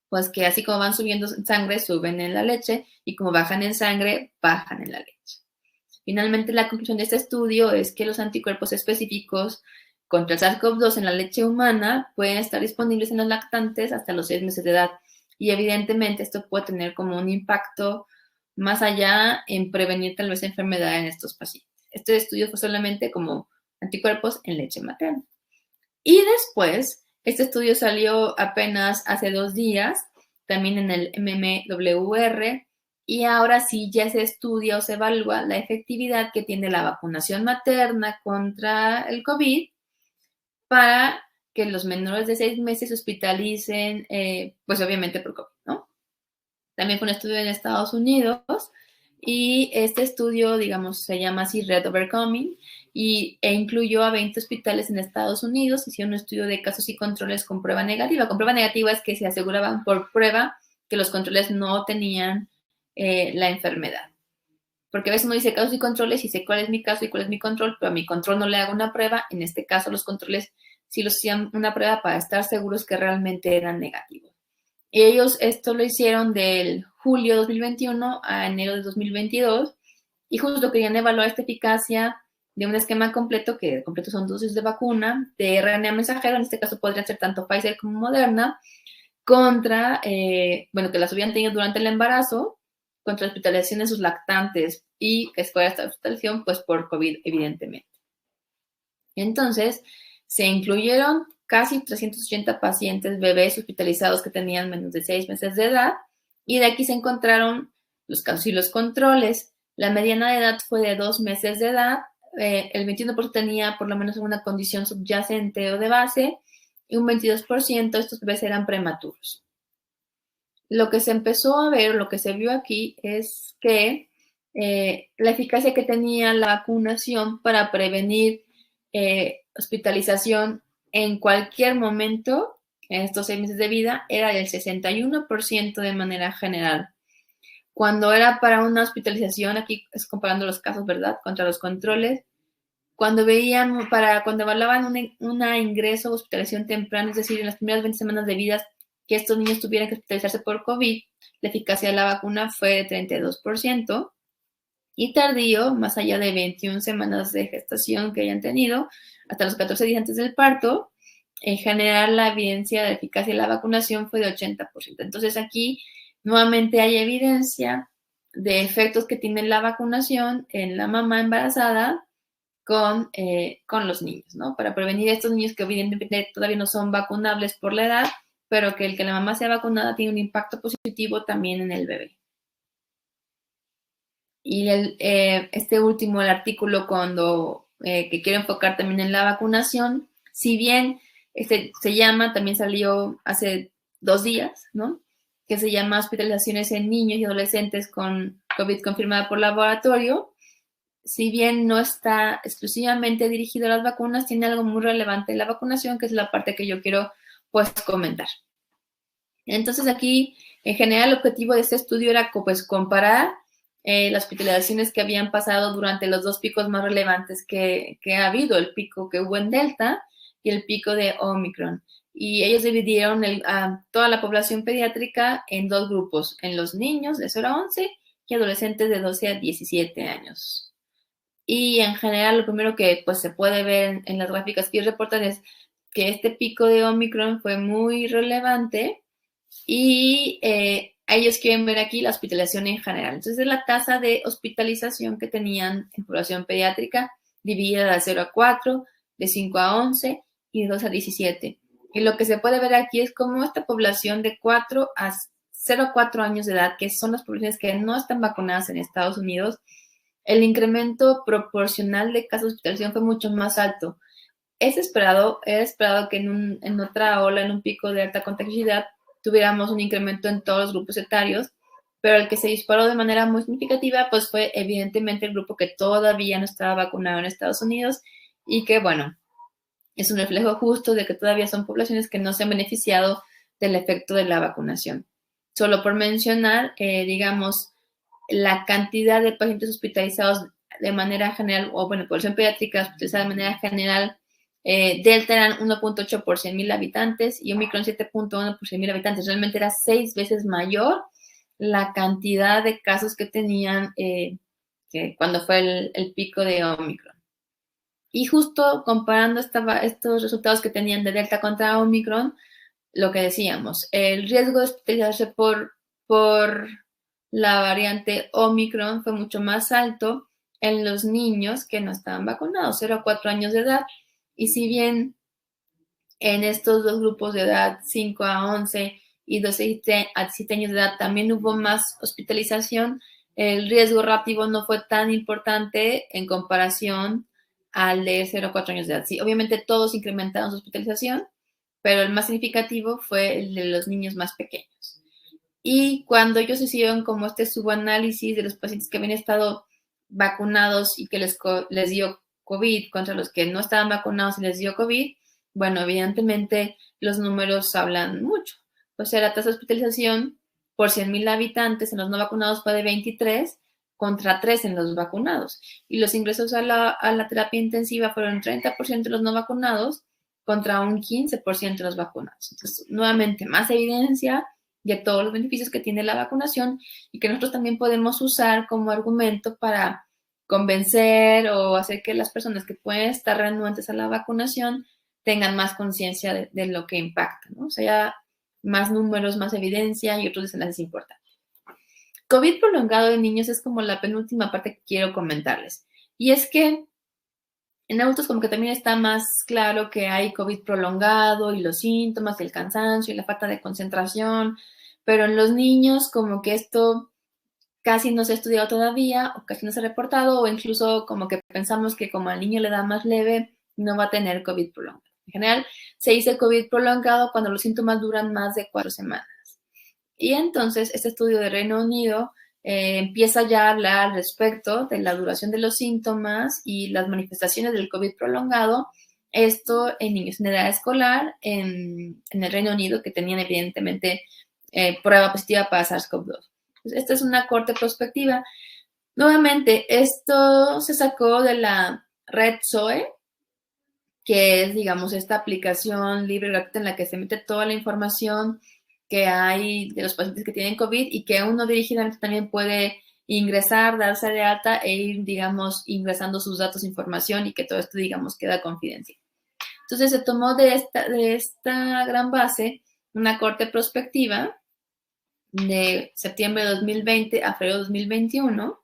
pues que así como van subiendo en sangre, suben en la leche, y como bajan en sangre, bajan en la leche. Finalmente, la conclusión de este estudio es que los anticuerpos específicos contra el SARS-CoV-2 en la leche humana pueden estar disponibles en los lactantes hasta los 6 meses de edad, y evidentemente esto puede tener como un impacto más allá en prevenir tal vez enfermedad en estos pacientes. Este estudio fue solamente como anticuerpos en leche materna. Y después, este estudio salió apenas hace 2 días, también en el MMWR, y ahora sí ya se estudia o se evalúa la efectividad que tiene la vacunación materna contra el COVID para que los menores de 6 meses se hospitalicen, pues obviamente por COVID, ¿no? También fue un estudio en Estados Unidos, y este estudio, digamos, se llama así Red Overcoming, e incluyó a 20 hospitales en Estados Unidos. Hicieron un estudio de casos y controles con prueba negativa. Con prueba negativa es que se aseguraban por prueba que los controles no tenían la enfermedad. Porque a veces uno dice casos y controles y sé cuál es mi caso y cuál es mi control, pero a mi control no le hago una prueba. En este caso, los controles sí los hacían una prueba para estar seguros que realmente eran negativos. Y ellos esto lo hicieron del julio de 2021 a enero de 2022, y justo querían evaluar esta eficacia de un esquema completo, que completo son dosis de vacuna, de RNA mensajero, en este caso podría ser tanto Pfizer como Moderna, contra, bueno, que las habían tenido durante el embarazo, contra hospitalización de sus lactantes y que fue esta hospitalización, pues por COVID, evidentemente. Entonces, se incluyeron casi 380 pacientes bebés hospitalizados que tenían menos de 6 meses de edad, y de aquí se encontraron los casos y los controles. La mediana de edad fue de 2 meses de edad, el 21% tenía por lo menos una condición subyacente o de base, y un 22% de estos bebés eran prematuros. Lo que se empezó a ver, lo que se vio aquí, es que la eficacia que tenía la vacunación para prevenir hospitalización en cualquier momento en estos 6 meses de vida era del 61% de manera general. Cuando era para una hospitalización, aquí es comparando los casos, ¿verdad?, contra los controles, cuando evaluaban una ingreso o hospitalización temprana, es decir, en las primeras 20 semanas de vida, que estos niños tuvieran que hospitalizarse por COVID, la eficacia de la vacuna fue de 32%, y tardío, más allá de 21 semanas de gestación que hayan tenido, hasta los 14 días antes del parto, en general la evidencia de eficacia de la vacunación fue de 80%. Entonces aquí nuevamente hay evidencia de efectos que tiene la vacunación en la mamá embarazada con los niños, ¿no? Para prevenir a estos niños que evidentemente todavía no son vacunables por la edad, pero que el que la mamá sea vacunada tiene un impacto positivo también en el bebé. Y este último, el artículo que quiero enfocar también en la vacunación, si bien se llama, también salió hace 2 días, ¿no?, que se llama hospitalizaciones en niños y adolescentes con COVID confirmada por laboratorio. Si bien no está exclusivamente dirigido a las vacunas, tiene algo muy relevante en la vacunación, que es la parte que yo quiero, pues, comentar. Entonces, aquí, en general, el objetivo de este estudio era, pues, comparar las hospitalizaciones que habían pasado durante los 2 picos más relevantes que ha habido, el pico que hubo en Delta y el pico de Omicron. Y ellos dividieron a toda la población pediátrica en 2 grupos, en los niños de 0 a 11 y adolescentes de 12 a 17 años. Y en general, lo primero que, pues, se puede ver en las gráficas que ellos reportan es que este pico de Omicron fue muy relevante, y ellos quieren ver aquí la hospitalización en general. Entonces, es la tasa de hospitalización que tenían en población pediátrica, dividida de 0 a 4, de 5 a 11 y de 2 a 17. Y lo que se puede ver aquí es cómo esta población de 0 a 4 años de edad, que son las poblaciones que no están vacunadas en Estados Unidos, el incremento proporcional de casos de hospitalización fue mucho más alto. Era esperado que en otra ola, en un pico de alta contagiosidad, tuviéramos un incremento en todos los grupos etarios, pero el que se disparó de manera muy significativa, pues fue evidentemente el grupo que todavía no estaba vacunado en Estados Unidos, y que, bueno, es un reflejo justo de que todavía son poblaciones que no se han beneficiado del efecto de la vacunación. Solo por mencionar, digamos, la cantidad de pacientes hospitalizados de manera general, o bueno, población pediátrica hospitalizada de manera general, Delta eran 1.8 por 100,000 habitantes y Omicron 7.1 por 100,000 habitantes. Realmente era 6 veces mayor la cantidad de casos que tenían que cuando fue el pico de Omicron. Y justo comparando estos resultados que tenían de Delta contra Omicron, lo que decíamos, el riesgo de hospitalizarse por la variante Omicron fue mucho más alto en los niños que no estaban vacunados, 0 a 4 años de edad. Y si bien en estos 2 grupos de edad, 5 a 11 y 12 a 17 años de edad, también hubo más hospitalización, el riesgo relativo no fue tan importante en comparación al de 0 a 4 años de edad. Sí, obviamente todos incrementaron su hospitalización, pero el más significativo fue el de los niños más pequeños. Y cuando ellos hicieron como este subanálisis de los pacientes que habían estado vacunados y que les dio COVID contra los que no estaban vacunados y les dio COVID, bueno, evidentemente los números hablan mucho. O sea, la tasa de hospitalización por 100,000 habitantes en los no vacunados fue de 23 contra 3 en los vacunados. Y los ingresos a la terapia intensiva fueron 30% de los no vacunados contra un 15% de los vacunados. Entonces, nuevamente, más evidencia de todos los beneficios que tiene la vacunación y que nosotros también podemos usar como argumento para convencer o hacer que las personas que pueden estar renuentes a la vacunación tengan más conciencia de lo que impacta, ¿no? O sea, más números, más evidencia y otros escenarios importantes. COVID prolongado en niños es como la penúltima parte que quiero comentarles. Y es que en adultos como que también está más claro que hay COVID prolongado y los síntomas, el cansancio y la falta de concentración, pero en los niños como que esto casi no se ha estudiado todavía o casi no se ha reportado o incluso como que pensamos que como al niño le da más leve, no va a tener COVID prolongado. En general, se dice COVID prolongado cuando los síntomas duran más de 4 semanas. Y entonces, este estudio de Reino Unido empieza ya a hablar al respecto de la duración de los síntomas y las manifestaciones del COVID prolongado. Esto en niños en edad escolar en el Reino Unido que tenían evidentemente prueba positiva para SARS-CoV-2. Esta es una corte prospectiva. Nuevamente, esto se sacó de la red Zoe, que es, digamos, esta aplicación libre gratuita en la que se mete toda la información que hay de los pacientes que tienen COVID y que uno dirigidamente también puede ingresar, darse de alta e ir, digamos, ingresando sus datos, información y que todo esto, digamos, queda confidencial. Entonces se tomó de esta gran base una corte prospectiva de septiembre de 2020 a febrero de 2021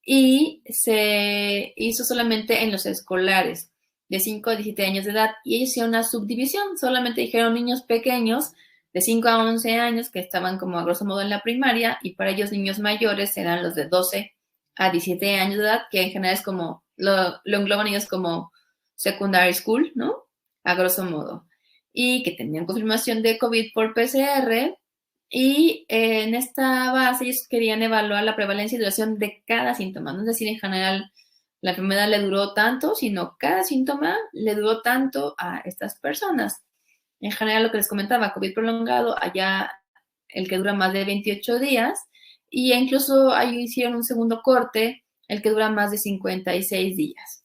y se hizo solamente en los escolares de 5 a 17 años de edad y ellos hicieron una subdivisión, solamente dijeron niños pequeños de 5 a 11 años que estaban como a grosso modo en la primaria y para ellos niños mayores eran los de 12 a 17 años de edad, que en general es como, lo engloban ellos como secondary school, ¿no? A grosso modo. Y que tenían confirmación de COVID por PCR y en esta base ellos querían evaluar la prevalencia y duración de cada síntoma, no es decir, en general la enfermedad le duró tanto, sino cada síntoma le duró tanto a estas personas. En general, lo que les comentaba, COVID prolongado, allá el que dura más de 28 días, y incluso ahí hicieron un segundo corte, el que dura más de 56 días.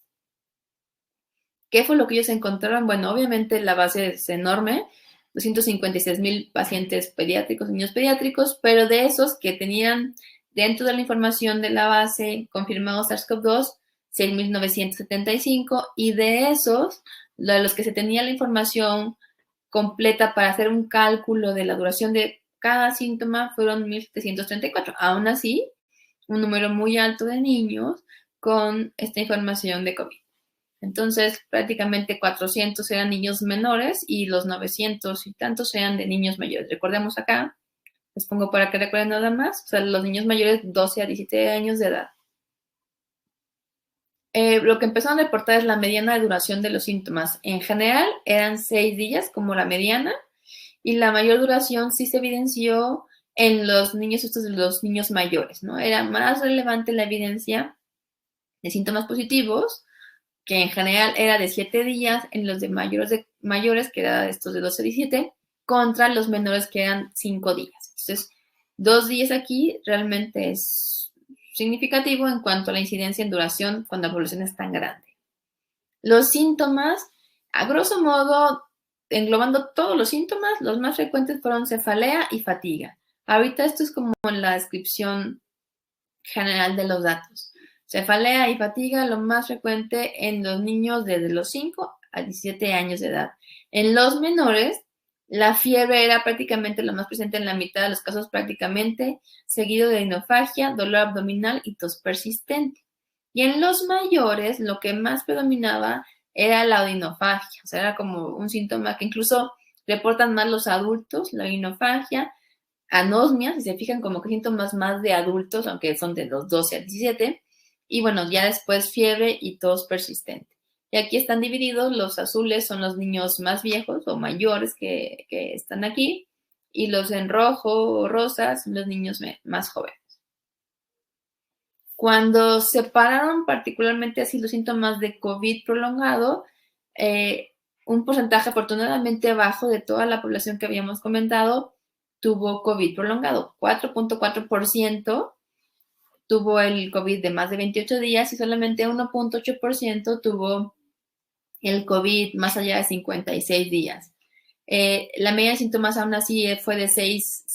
¿Qué fue lo que ellos encontraron? Bueno, obviamente la base es enorme, 256,000 pacientes pediátricos, niños pediátricos, pero de esos que tenían dentro de la información de la base confirmados SARS-CoV-2, 6,975, y de esos, de los que se tenía la información completa para hacer un cálculo de la duración de cada síntoma fueron 1,734. Aún así, un número muy alto de niños con esta información de COVID. Entonces, prácticamente 400 eran niños menores y los 900 y tantos eran de niños mayores. Recordemos acá, les pongo para que recuerden nada más, o sea, los niños mayores 12 a 17 años de edad. Lo que empezaron a reportar es la mediana de duración de los síntomas. En general eran 6 días como la mediana y la mayor duración sí se evidenció en los niños, estos de los niños mayores, ¿no? Era más relevante la evidencia de síntomas positivos, que en general era de 7 días en los de mayores, que eran estos de 12 a 17, contra los menores que eran 5 días. Entonces, 2 días aquí realmente es significativo en cuanto a la incidencia en duración cuando la población es tan grande. Los síntomas, a grosso modo, englobando todos los síntomas, los más frecuentes fueron cefalea y fatiga. Ahorita esto es como en la descripción general de los datos. Cefalea y fatiga, lo más frecuente en los niños desde los 5 a 17 años de edad. En los menores, la fiebre era prácticamente lo más presente en la mitad de los casos prácticamente, seguido de rinofagia, dolor abdominal y tos persistente. Y en los mayores, lo que más predominaba era la odinofagia, o sea, era como un síntoma que incluso reportan más los adultos, la odinofagia, anosmia, si se fijan como que síntomas más de adultos, aunque son de los 12 a 17, y bueno, ya después fiebre y tos persistente. Y aquí están divididos, los azules son los niños más viejos o mayores que están aquí, y los en rojo o rosa son los niños más jóvenes. Cuando separaron particularmente así los síntomas de COVID prolongado, un porcentaje afortunadamente bajo de toda la población que habíamos comentado tuvo COVID prolongado, 4.4% tuvo el COVID de más de 28 días y solamente 1.8% tuvo el COVID más allá de 56 días. La media de síntomas aún así fue de 6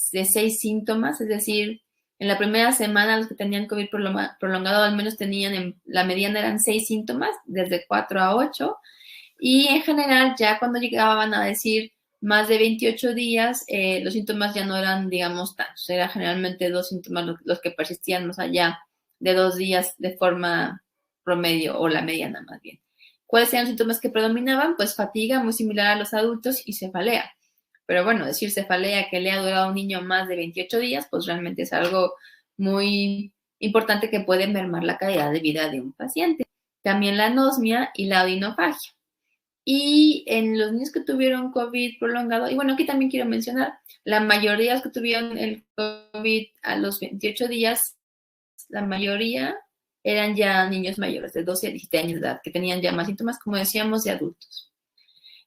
síntomas, es decir, En la primera semana, los que tenían COVID prolongado al menos tenían, la mediana eran 6 síntomas, desde 4 a 8. Y en general, ya cuando llegaban a decir más de 28 días, los síntomas ya no eran, digamos, tantos. Eran generalmente 2 síntomas los que persistían más allá de 2 días de forma promedio, o la mediana más bien. ¿Cuáles eran los síntomas que predominaban? Pues fatiga, muy similar a los adultos, y cefalea. Pero bueno, decir cefalea que le ha durado a un niño más de 28 días, pues realmente es algo muy importante que puede mermar la calidad de vida de un paciente. También la anosmia y la odinofagia. Y en los niños que tuvieron COVID prolongado, y bueno, aquí también quiero mencionar, la mayoría de los que tuvieron el COVID a los 28 días, la mayoría eran ya niños mayores de 12 a 17 años de edad, que tenían ya más síntomas, como decíamos, de adultos.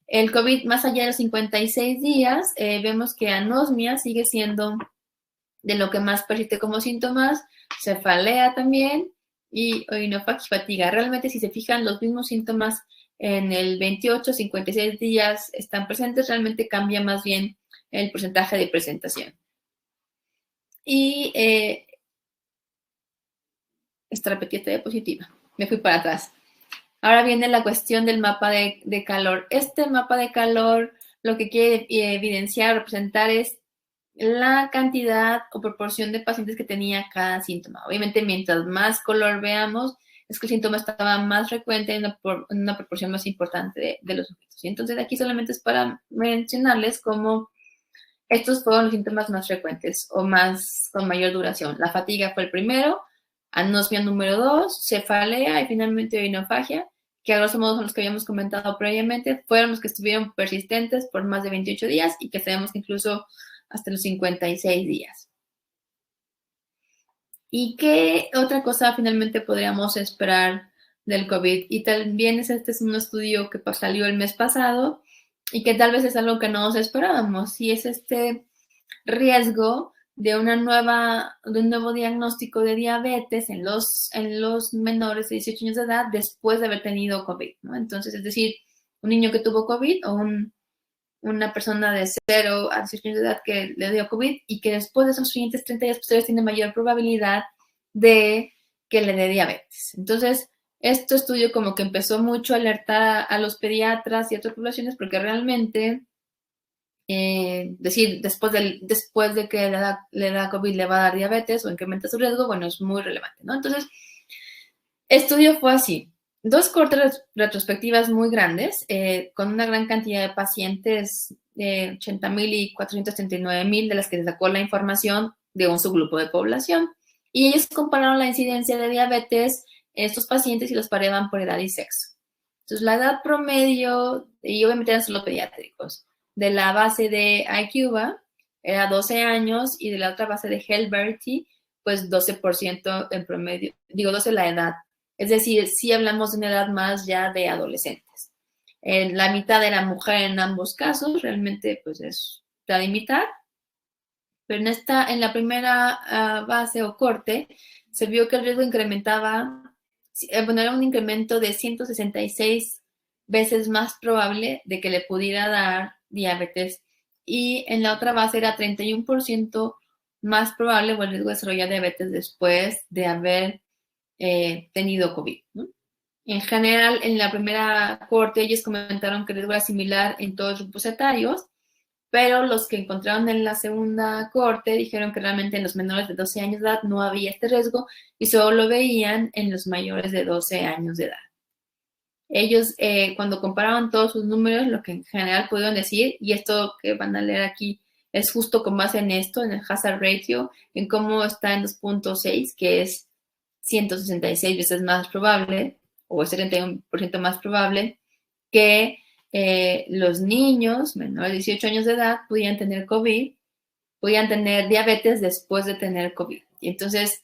El COVID más allá de los 56 días, vemos que anosmia sigue siendo de lo que más persiste como síntomas, cefalea también, y odinofagia y fatiga. Realmente, si se fijan, los mismos síntomas en el 28, 56 días están presentes, realmente cambia más bien el porcentaje de presentación. Y esta repetida diapositiva, me fui para atrás. Ahora viene la cuestión del mapa de calor. Este mapa de calor lo que quiere evidenciar, representar es la cantidad o proporción de pacientes que tenía cada síntoma. Obviamente, mientras más color veamos, es que el síntoma estaba más frecuente en una proporción más importante de los sujetos. Y entonces aquí solamente es para mencionarles cómo estos fueron los síntomas más frecuentes o más con mayor duración. La fatiga fue el primero, anosmia número 2, cefalea y finalmente odinofagia, que a grosso modo son los que habíamos comentado previamente, fueron los que estuvieron persistentes por más de 28 días y que sabemos que incluso hasta los 56 días. ¿Y qué otra cosa finalmente podríamos esperar del COVID? Y también este es un estudio que salió el mes pasado y que tal vez es algo que no nos esperábamos, y es este riesgo de un nuevo diagnóstico de diabetes en los menores de 18 años de edad después de haber tenido COVID, ¿no? Entonces, es decir, un niño que tuvo COVID o una persona de 0 a 18 años de edad que le dio COVID y que después de esos siguientes 30 días posteriores tiene mayor probabilidad de que le dé diabetes. Entonces, este estudio como que empezó mucho a alertar a los pediatras y a otras poblaciones porque realmente decir después de que le da COVID le va a dar diabetes o incrementa su riesgo, bueno, es muy relevante, ¿no? Entonces, el estudio fue así. 2 cortes retrospectivas muy grandes, con una gran cantidad de pacientes, 80,000 y 439,000, de las que se sacó la información de un subgrupo de población. Y ellos compararon la incidencia de diabetes en estos pacientes y los pareaban por edad y sexo. Entonces, la edad promedio, y obviamente eran solo pediátricos, de la base de IQVA era 12 años y de la otra base de Helberty, pues 12% en promedio, digo 12 la edad. Es decir, sí hablamos de una edad más ya de adolescentes. La mitad era mujer en ambos casos, realmente pues es mitad y mitad. Pero en la primera base o corte, se vio que el riesgo incrementaba, bueno, era un incremento de 166 veces más probable de que le pudiera dar diabetes. Y en la otra base era 31% más probable o el riesgo de desarrollar diabetes después de haber tenido COVID, ¿no? En general, en la primera corte, ellos comentaron que el riesgo era similar en todos los grupos etarios, pero los que encontraron en la segunda corte dijeron que realmente en los menores de 12 años de edad no había este riesgo y solo lo veían en los mayores de 12 años de edad. Ellos, cuando comparaban todos sus números, lo que en general pudieron decir, y esto que van a leer aquí es justo con base en esto, en el hazard ratio, en cómo está en 2.6, que es 166 veces más probable, o 71% más probable, que los niños menores de 18 años de edad pudieran tener COVID, pudieran tener diabetes después de tener COVID. Y entonces,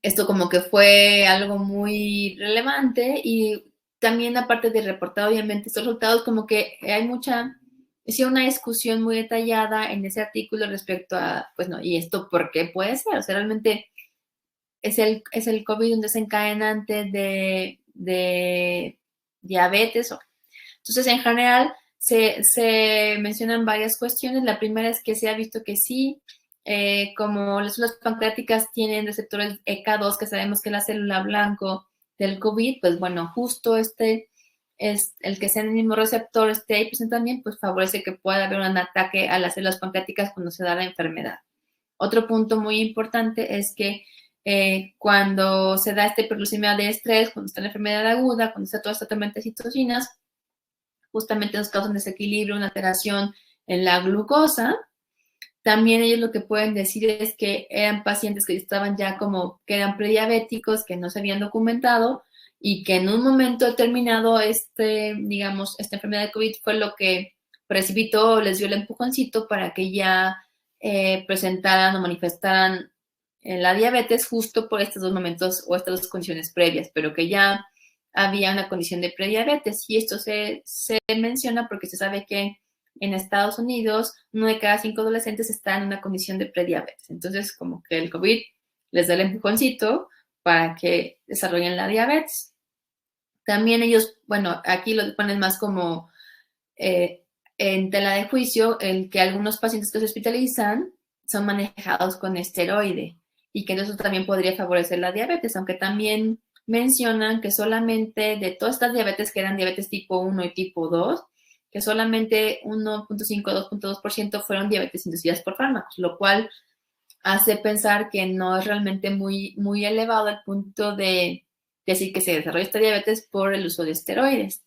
esto como que fue algo muy relevante y también aparte de reportar obviamente estos resultados, como que hay una discusión muy detallada en ese artículo respecto a, pues no, ¿y esto por qué puede ser? O sea, realmente es el COVID un desencadenante de diabetes. Entonces, en general, se mencionan varias cuestiones. La primera es que se ha visto que sí como las células pancreáticas tienen receptores ECA2, que sabemos que es la célula blanco del COVID, pues bueno, justo este es el que sea en el mismo receptor esté ahí presente también, pues favorece que pueda haber un ataque a las células pancreáticas cuando se da la enfermedad. Otro punto muy importante es que cuando se da esta hiperglucemia de estrés, cuando está la enfermedad aguda, cuando está toda esta tormenta de citocinas, justamente nos causa un desequilibrio, una alteración en la glucosa. También ellos lo que pueden decir es que eran pacientes que estaban ya como, que eran prediabéticos, que no se habían documentado y que en un momento determinado, digamos, esta enfermedad de COVID fue lo que precipitó, les dio el empujoncito para que ya presentaran o manifestaran la diabetes justo por estos dos momentos o estas dos condiciones previas, pero que ya había una condición de prediabetes. Y esto se menciona porque se sabe que en Estados Unidos 1 de cada 5 adolescentes está en una condición de prediabetes. Entonces, como que el COVID les da el empujoncito para que desarrollen la diabetes. También ellos, bueno, aquí lo ponen más como en tela de juicio, el que algunos pacientes que se hospitalizan son manejados con esteroide y que eso también podría favorecer la diabetes, aunque también mencionan que solamente de todas estas diabetes que eran diabetes tipo 1 y tipo 2, que solamente 1.5-2.2% fueron diabetes inducidas por fármacos, lo cual hace pensar que no es realmente muy, muy elevado el punto de decir que se desarrolla esta diabetes por el uso de esteroides.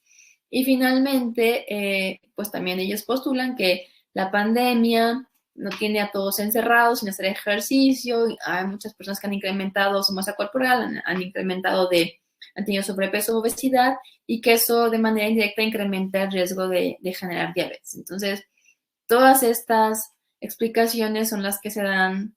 Y finalmente, pues también ellos postulan que la pandemia no tiene a todos encerrados sin hacer ejercicio. Hay muchas personas que han incrementado su masa corporal, han tenido sobrepeso o obesidad, y que eso de manera indirecta incrementa el riesgo de generar diabetes. Entonces, todas estas explicaciones son las que se dan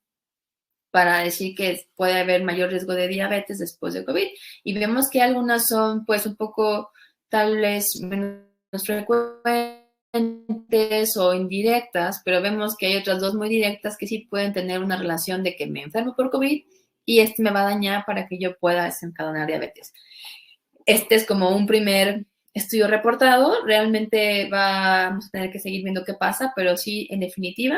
para decir que puede haber mayor riesgo de diabetes después de COVID. Y vemos que algunas son pues un poco tal vez menos frecuentes o indirectas, pero vemos que hay otras dos muy directas que sí pueden tener una relación de que me enfermo por COVID y me va a dañar para que yo pueda desencadenar diabetes. Este es como un primer estudio reportado. Realmente vamos a tener que seguir viendo qué pasa, pero sí, en definitiva,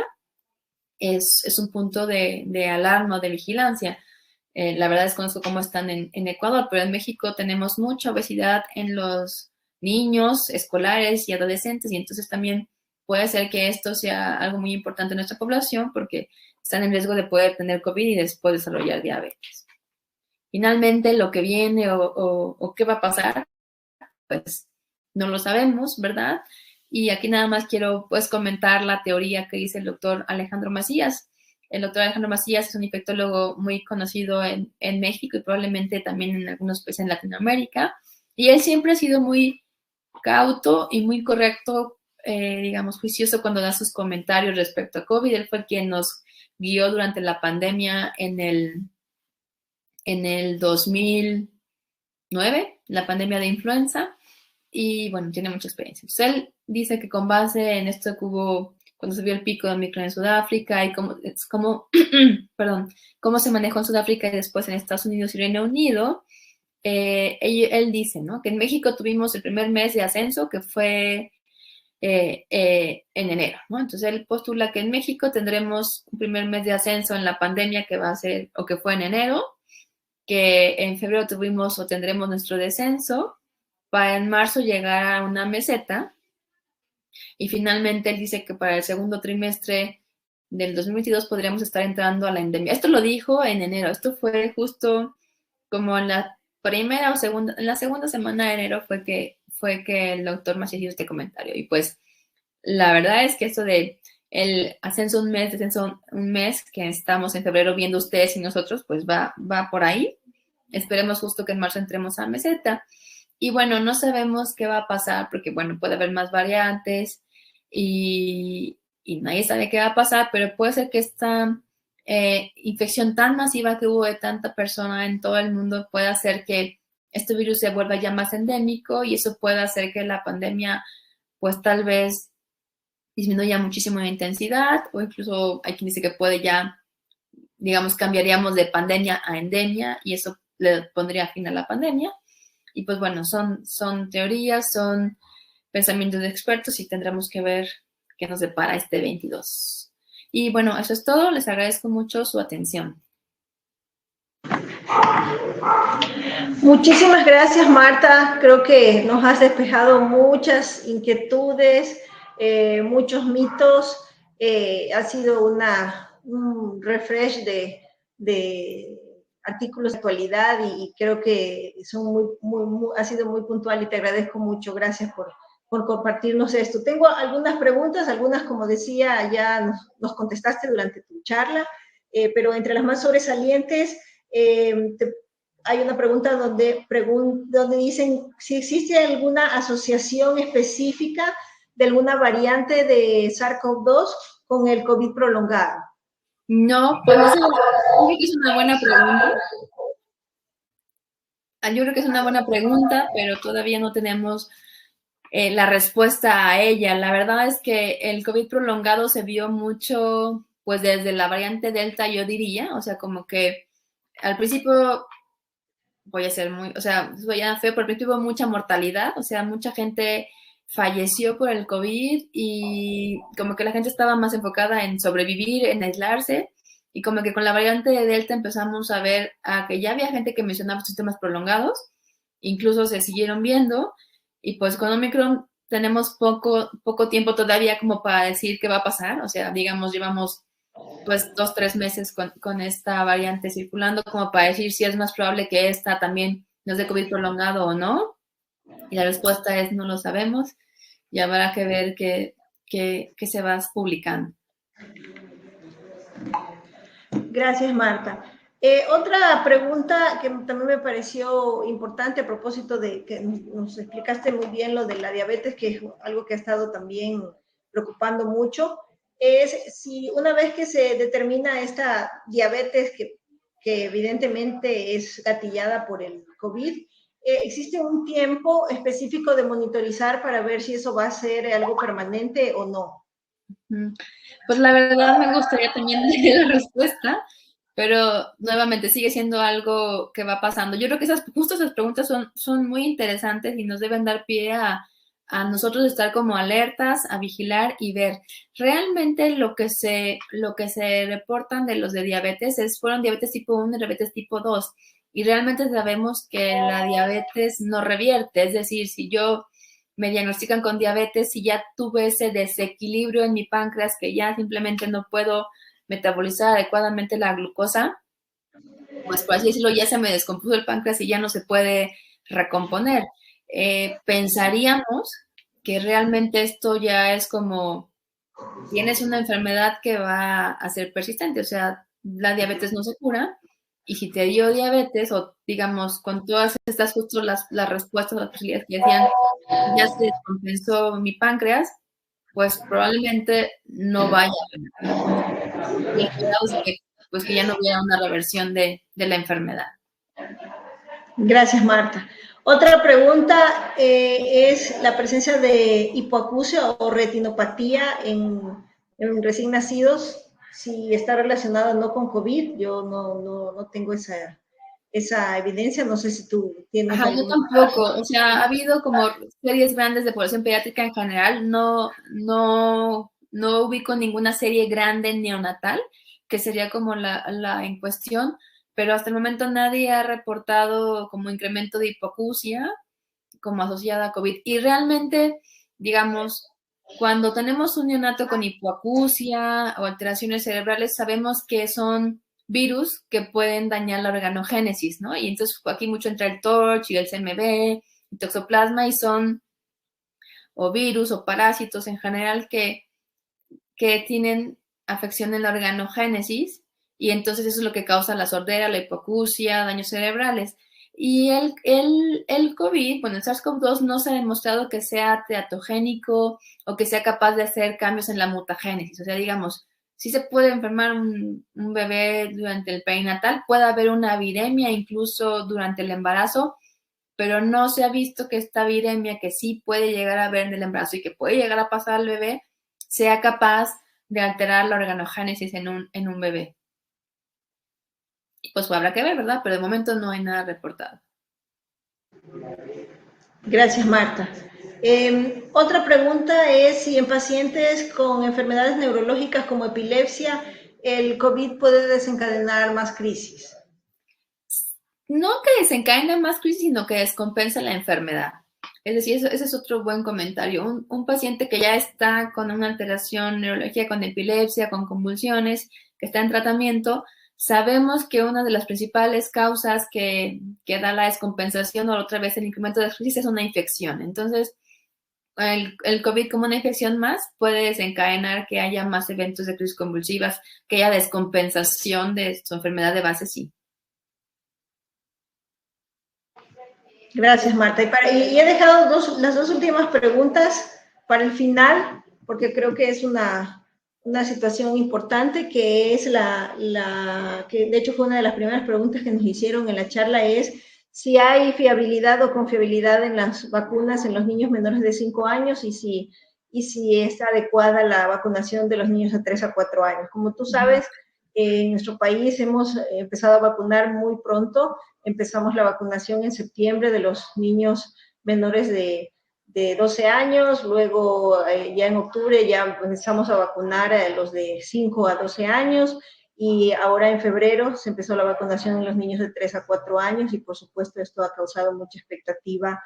es un punto de alarma, de vigilancia. La verdad desconozco cómo están en Ecuador, pero en México tenemos mucha obesidad en los niños escolares y adolescentes, y entonces también puede ser que esto sea algo muy importante en nuestra población porque están en riesgo de poder tener COVID y después desarrollar diabetes. Finalmente, lo que viene o qué va a pasar, pues no lo sabemos, ¿verdad? Y aquí nada más quiero pues comentar la teoría que dice el doctor Alejandro Macías. El doctor Alejandro Macías es un infectólogo muy conocido en México y probablemente también en algunos países en Latinoamérica. Y él siempre ha sido muy cauto y muy correcto, digamos, juicioso cuando da sus comentarios respecto a COVID. Él fue quien nos guió durante la pandemia en el 2009, la pandemia de influenza. Y bueno, tiene mucha experiencia. Pues él dice que con base en esto que hubo cuando se vio el pico de Omicron en Sudáfrica y cómo se manejó en Sudáfrica y después en Estados Unidos y Reino Unido, él dice, ¿no?, que en México tuvimos el primer mes de ascenso que fue en enero, ¿no? Entonces él postula que en México tendremos un primer mes de ascenso en la pandemia que va a ser o que fue en enero, que en febrero tuvimos o tendremos nuestro descenso, para en marzo llegar a una meseta, y finalmente él dice que para el segundo trimestre del 2022 podríamos estar entrando a la endemia. Esto lo dijo en enero, esto fue justo como en la primera o segunda, en la segunda semana de enero fue que el doctor Macías hizo este comentario. Y pues la verdad es que esto de el ascenso un mes, descenso un mes, que estamos en febrero viendo ustedes y nosotros, pues va por ahí. Esperemos justo que en marzo entremos a meseta. Y bueno, no sabemos qué va a pasar porque, bueno, puede haber más variantes y nadie sabe qué va a pasar, pero puede ser que esta infección tan masiva que hubo de tanta persona en todo el mundo pueda hacer que este virus se vuelva ya más endémico, y eso puede hacer que la pandemia, pues tal vez disminuya muchísimo de intensidad, o incluso hay quien dice que puede ya, digamos, cambiaríamos de pandemia a endemia y eso le pondría fin a la pandemia. Y pues bueno, son teorías, son pensamientos de expertos y tendremos que ver qué nos depara este 22. Y bueno, eso es todo. Les agradezco mucho su atención. Muchísimas gracias, Marta. Creo que nos has despejado muchas inquietudes, muchos mitos. Ha sido un refresh de artículos de actualidad y creo que son ha sido muy puntual y te agradezco mucho. Gracias por compartirnos esto. Tengo algunas preguntas, algunas, como decía, ya nos contestaste durante tu charla, pero entre las más sobresalientes, hay una pregunta donde dicen si existe alguna asociación específica de alguna variante de SARS-CoV-2 con el COVID prolongado. No, pues yo creo que es una buena pregunta. Yo creo que es una buena pregunta, pero todavía no tenemos la respuesta a ella. La verdad es que el COVID prolongado se vio mucho, pues desde la variante Delta, yo diría, o sea, como que al principio, voy a ser muy, o sea, voy a feo, pero al principio hubo mucha mortalidad, o sea, mucha gente falleció por el COVID y como que la gente estaba más enfocada en sobrevivir, en aislarse, y como que con la variante de Delta empezamos a ver que ya había gente que mencionaba sistemas prolongados, incluso se siguieron viendo, y pues con Omicron tenemos poco tiempo todavía como para decir qué va a pasar, o sea, digamos, llevamos pues 2-3 meses con esta variante circulando como para decir si es más probable que esta también nos dé COVID prolongado o no. Y la respuesta es no lo sabemos y habrá que ver qué se va publicando. Gracias, Marta. Otra pregunta que también me pareció importante a propósito de que nos explicaste muy bien lo de la diabetes, que es algo que ha estado también preocupando mucho, es si una vez que se determina esta diabetes que evidentemente es gatillada por el COVID, ¿existe un tiempo específico de monitorizar para ver si eso va a ser algo permanente o no? Pues la verdad me gustaría también tener la respuesta, pero nuevamente sigue siendo algo que va pasando. Yo creo que justo esas preguntas son muy interesantes y nos deben dar pie a nosotros estar como alertas, a vigilar y ver. Realmente lo que se reportan de los de diabetes fueron diabetes tipo 1 y diabetes tipo 2. Y realmente sabemos que la diabetes no revierte, es decir, si yo me diagnostican con diabetes, si ya tuve ese desequilibrio en mi páncreas que ya simplemente no puedo metabolizar adecuadamente la glucosa, pues por así decirlo, ya se me descompuso el páncreas y ya no se puede recomponer. Pensaríamos que realmente esto ya es como, tienes una enfermedad que va a ser persistente, o sea, la diabetes no se cura, y si te dio diabetes, o digamos, con todas estas justo las respuestas a las posibilidades que decían, ya se descompensó mi páncreas, pues probablemente no vaya a y esperados de que, pues, que ya no hubiera una reversión de la enfermedad. Gracias, Marta. Otra pregunta es la presencia de hipoacusia o retinopatía en recién nacidos, si está relacionada o no con COVID. Yo no tengo esa evidencia, no sé si tú tienes. Ajá, yo tampoco, o sea, ha habido como series grandes de población pediátrica en general, no ubico ninguna serie grande neonatal, que sería como la en cuestión, pero hasta el momento nadie ha reportado como incremento de hipoacusia como asociada a COVID. Y realmente, digamos, cuando tenemos un neonato con hipoacusia o alteraciones cerebrales, sabemos que son virus que pueden dañar la organogénesis, ¿no? Y entonces aquí mucho entra el TORCH y el CMV, y toxoplasma, y son o virus o parásitos en general que tienen afección en la organogénesis, y entonces eso es lo que causa la sordera, la hipoacusia, daños cerebrales. Y el COVID, bueno, el SARS-CoV-2 no se ha demostrado que sea teratogénico o que sea capaz de hacer cambios en la mutagénesis. O sea, digamos, sí se puede enfermar un bebé durante el perinatal, puede haber una viremia incluso durante el embarazo, pero no se ha visto que esta viremia que sí puede llegar a haber en el embarazo y que puede llegar a pasar al bebé, sea capaz de alterar la organogénesis en un bebé. Y pues habrá que ver, ¿verdad? Pero de momento no hay nada reportado. Gracias, Marta. Otra pregunta es si en pacientes con enfermedades neurológicas como epilepsia, el COVID puede desencadenar más crisis. No que desencadena más crisis, sino que descompensa la enfermedad. Es decir, ese es otro buen comentario. Un paciente que ya está con una alteración neurológica, con epilepsia, con convulsiones, que está en tratamiento, sabemos que una de las principales causas que da la descompensación o otra vez el incremento de la crisis es una infección. Entonces, el COVID como una infección más puede desencadenar que haya más eventos de crisis convulsivas, que haya descompensación de su enfermedad de base, sí. Gracias, Marta. Y he dejado las dos últimas preguntas para el final, porque creo que es una situación importante, que es que de hecho fue una de las primeras preguntas que nos hicieron en la charla, es si hay fiabilidad o confiabilidad en las vacunas en los niños menores de 5 años y si es adecuada la vacunación de los niños de 3 a 4 años. Como tú sabes, en nuestro país hemos empezado a vacunar muy pronto. Empezamos la vacunación en septiembre de los niños menores de 12 años, luego ya en octubre ya empezamos a vacunar a los de 5 a 12 años y ahora en febrero se empezó la vacunación en los niños de 3 a 4 años y por supuesto esto ha causado mucha expectativa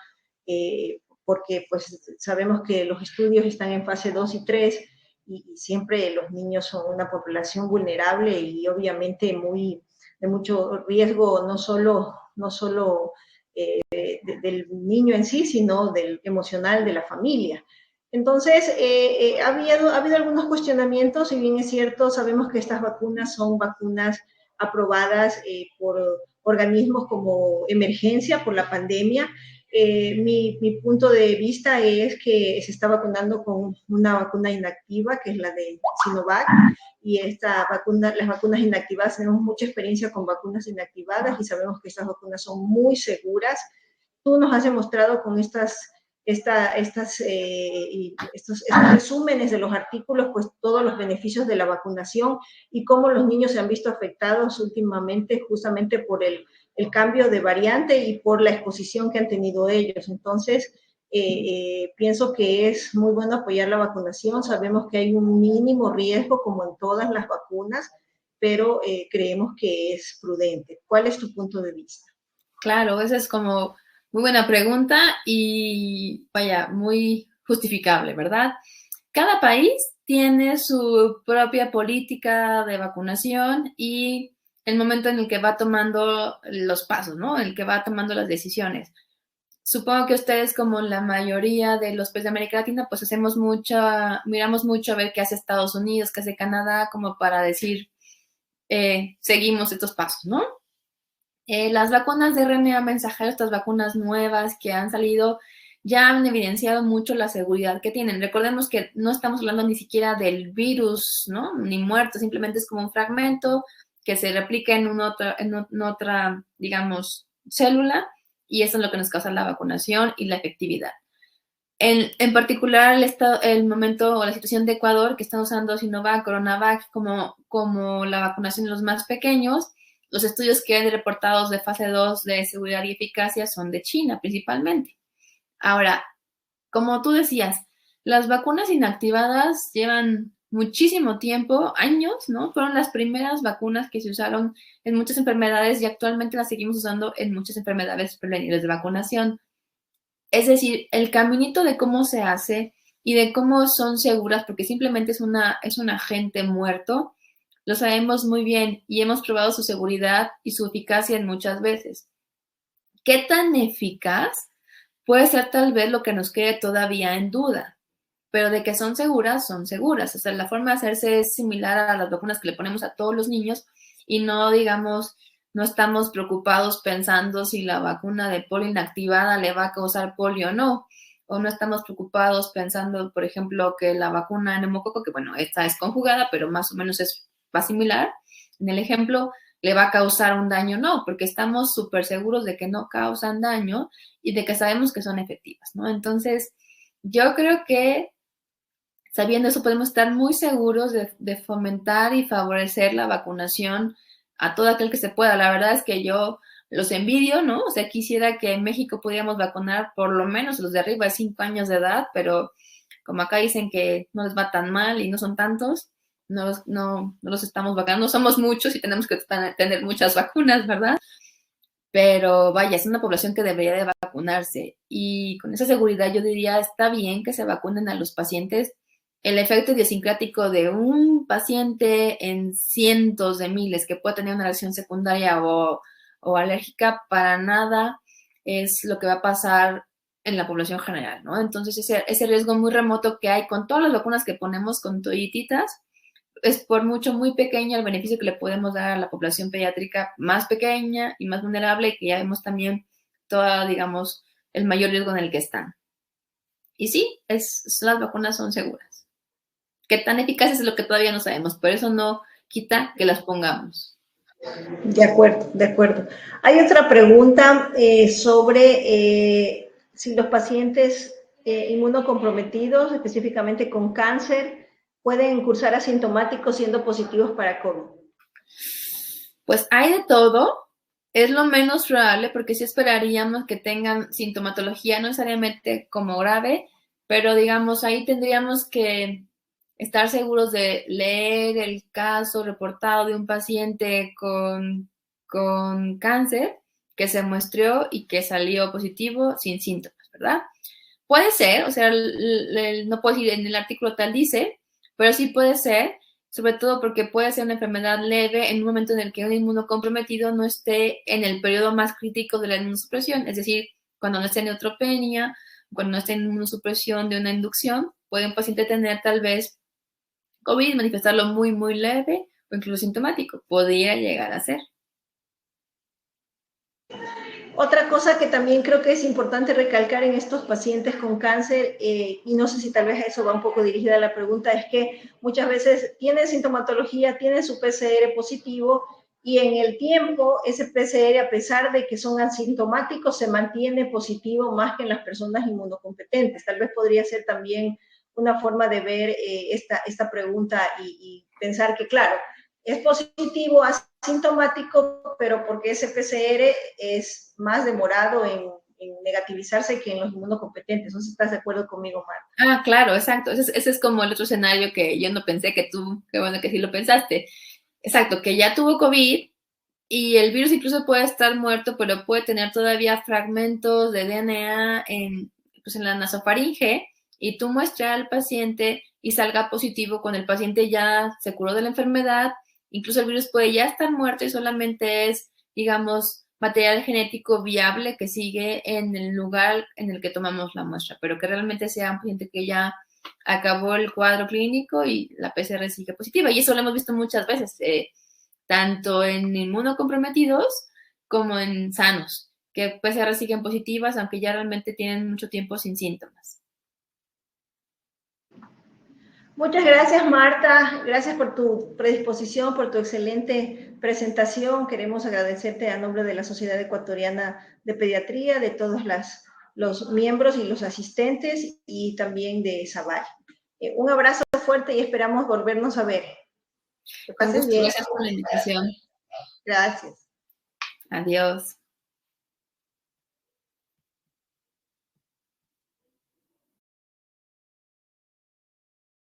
porque pues sabemos que los estudios están en fase 2 y 3 y siempre los niños son una población vulnerable y obviamente de mucho riesgo, no solo del niño en sí, sino del emocional de la familia. Entonces, ha habido algunos cuestionamientos, si bien es cierto, sabemos que estas vacunas son vacunas aprobadas por organismos como emergencia por la pandemia. Mi punto de vista es que se está vacunando con una vacuna inactiva, que es la de Sinovac, y las vacunas inactivadas, tenemos mucha experiencia con vacunas inactivadas y sabemos que estas vacunas son muy seguras. Tú nos has demostrado con estos resúmenes de los artículos, pues todos los beneficios de la vacunación y cómo los niños se han visto afectados últimamente justamente por el cambio de variante y por la exposición que han tenido ellos. Entonces, pienso que es muy bueno apoyar la vacunación. Sabemos que hay un mínimo riesgo, como en todas las vacunas, pero creemos que es prudente. ¿Cuál es tu punto de vista? Claro, esa es como muy buena pregunta y vaya, muy justificable, ¿verdad? Cada país tiene su propia política de vacunación y el momento en el que va tomando los pasos, ¿no? El que va tomando las decisiones. Supongo que ustedes, como la mayoría de los países de América Latina, pues miramos mucho a ver qué hace Estados Unidos, qué hace Canadá, como para decir, seguimos estos pasos, ¿no? Las vacunas de RNA mensajero, estas vacunas nuevas que han salido, ya han evidenciado mucho la seguridad que tienen. Recordemos que no estamos hablando ni siquiera del virus, ¿no? Ni muerto, simplemente es como un fragmento que se replica en otra, digamos, célula, y eso es lo que nos causa la vacunación y la efectividad. En particular, el momento o la situación de Ecuador, que están usando Sinovac, Coronavac como la vacunación de los más pequeños. Los estudios que hay reportados de fase 2 de seguridad y eficacia son de China principalmente. Ahora, como tú decías, las vacunas inactivadas llevan muchísimo tiempo, años, ¿no? Fueron las primeras vacunas que se usaron en muchas enfermedades y actualmente las seguimos usando en muchas enfermedades prevenibles de vacunación. Es decir, el caminito de cómo se hace y de cómo son seguras, porque simplemente es un agente muerto, lo sabemos muy bien y hemos probado su seguridad y su eficacia en muchas veces. ¿Qué tan eficaz? Puede ser tal vez lo que nos quede todavía en duda, pero de que son seguras, son seguras. O sea, la forma de hacerse es similar a las vacunas que le ponemos a todos los niños y no, digamos, no estamos preocupados pensando si la vacuna de polio inactivada le va a causar polio o no. O no estamos preocupados pensando, por ejemplo, que la vacuna de neumococo, que bueno, esta es conjugada, pero más o menos va similar. En el ejemplo, le va a causar un daño, no, porque estamos súper seguros de que no causan daño y de que sabemos que son efectivas, ¿no? Entonces, yo creo que sabiendo eso podemos estar muy seguros de fomentar y favorecer la vacunación a todo aquel que se pueda. La verdad es que yo los envidio, ¿no? O sea, quisiera que en México pudiéramos vacunar por lo menos los de arriba de 5 años de edad, pero como acá dicen que no les va tan mal y no son tantos, no los estamos vacunando, no somos muchos y tenemos que tener muchas vacunas, ¿verdad? Pero vaya, es una población que debería de vacunarse y con esa seguridad yo diría, está bien que se vacunen a los pacientes. El efecto idiosincrático de un paciente en cientos de miles que puede tener una reacción secundaria o alérgica, para nada es lo que va a pasar en la población general, ¿no? Entonces, ese riesgo muy remoto que hay con todas las vacunas que ponemos con todititas, es por mucho muy pequeño el beneficio que le podemos dar a la población pediátrica más pequeña y más vulnerable, y que ya vemos también toda, digamos, el mayor riesgo en el que están. Y sí, las vacunas son seguras. Qué tan eficaces es lo que todavía no sabemos, pero eso no quita que las pongamos. De acuerdo, de acuerdo. Hay otra pregunta sobre si los pacientes inmunocomprometidos, específicamente con cáncer, pueden cursar asintomáticos siendo positivos para COVID. Pues hay de todo. Es lo menos probable porque sí esperaríamos que tengan sintomatología, no necesariamente como grave, pero digamos, ahí tendríamos que estar seguros de leer el caso reportado de un paciente con cáncer que se muestreó y que salió positivo sin síntomas, ¿verdad? Puede ser, o sea, no puedo decir en el artículo tal dice, pero sí puede ser, sobre todo porque puede ser una enfermedad leve en un momento en el que un inmunocomprometido no esté en el periodo más crítico de la inmunosupresión, es decir, cuando no esté en neutropenia, cuando no esté en inmunosupresión de una inducción, puede un paciente tener tal vez COVID, manifestarlo muy, muy leve o incluso sintomático. Podría llegar a ser. Otra cosa que también creo que es importante recalcar en estos pacientes con cáncer, y no sé si tal vez a eso va un poco dirigida la pregunta, es que muchas veces tienen sintomatología, tienen su PCR positivo y en el tiempo ese PCR, a pesar de que son asintomáticos, se mantiene positivo más que en las personas inmunocompetentes. Tal vez podría ser también una forma de ver esta pregunta y pensar que, claro, es positivo, asintomático, pero porque ese PCR es más demorado en negativizarse que en los inmunocompetentes. No sé si estás de acuerdo conmigo, Marta. Ah, claro, exacto. Ese es como el otro escenario que yo no pensé que tú, qué bueno que sí lo pensaste. Exacto, que ya tuvo COVID y el virus incluso puede estar muerto, pero puede tener todavía fragmentos de DNA en la nasofaringe, y tú muestras al paciente y salga positivo cuando el paciente ya se curó de la enfermedad. Incluso el virus puede ya estar muerto y solamente es, digamos, material genético viable que sigue en el lugar en el que tomamos la muestra, pero que realmente sea un paciente que ya acabó el cuadro clínico y la PCR sigue positiva. Y eso lo hemos visto muchas veces, tanto en inmunocomprometidos como en sanos, que PCR siguen positivas aunque ya realmente tienen mucho tiempo sin síntomas. Muchas gracias, Marta. Gracias por tu predisposición, por tu excelente presentación. Queremos agradecerte a nombre de la Sociedad Ecuatoriana de Pediatría, de todos los miembros y los asistentes y también de Sabal. Un abrazo fuerte y esperamos volvernos a ver. Que pases bien. Gracias por la invitación. Gracias. Adiós.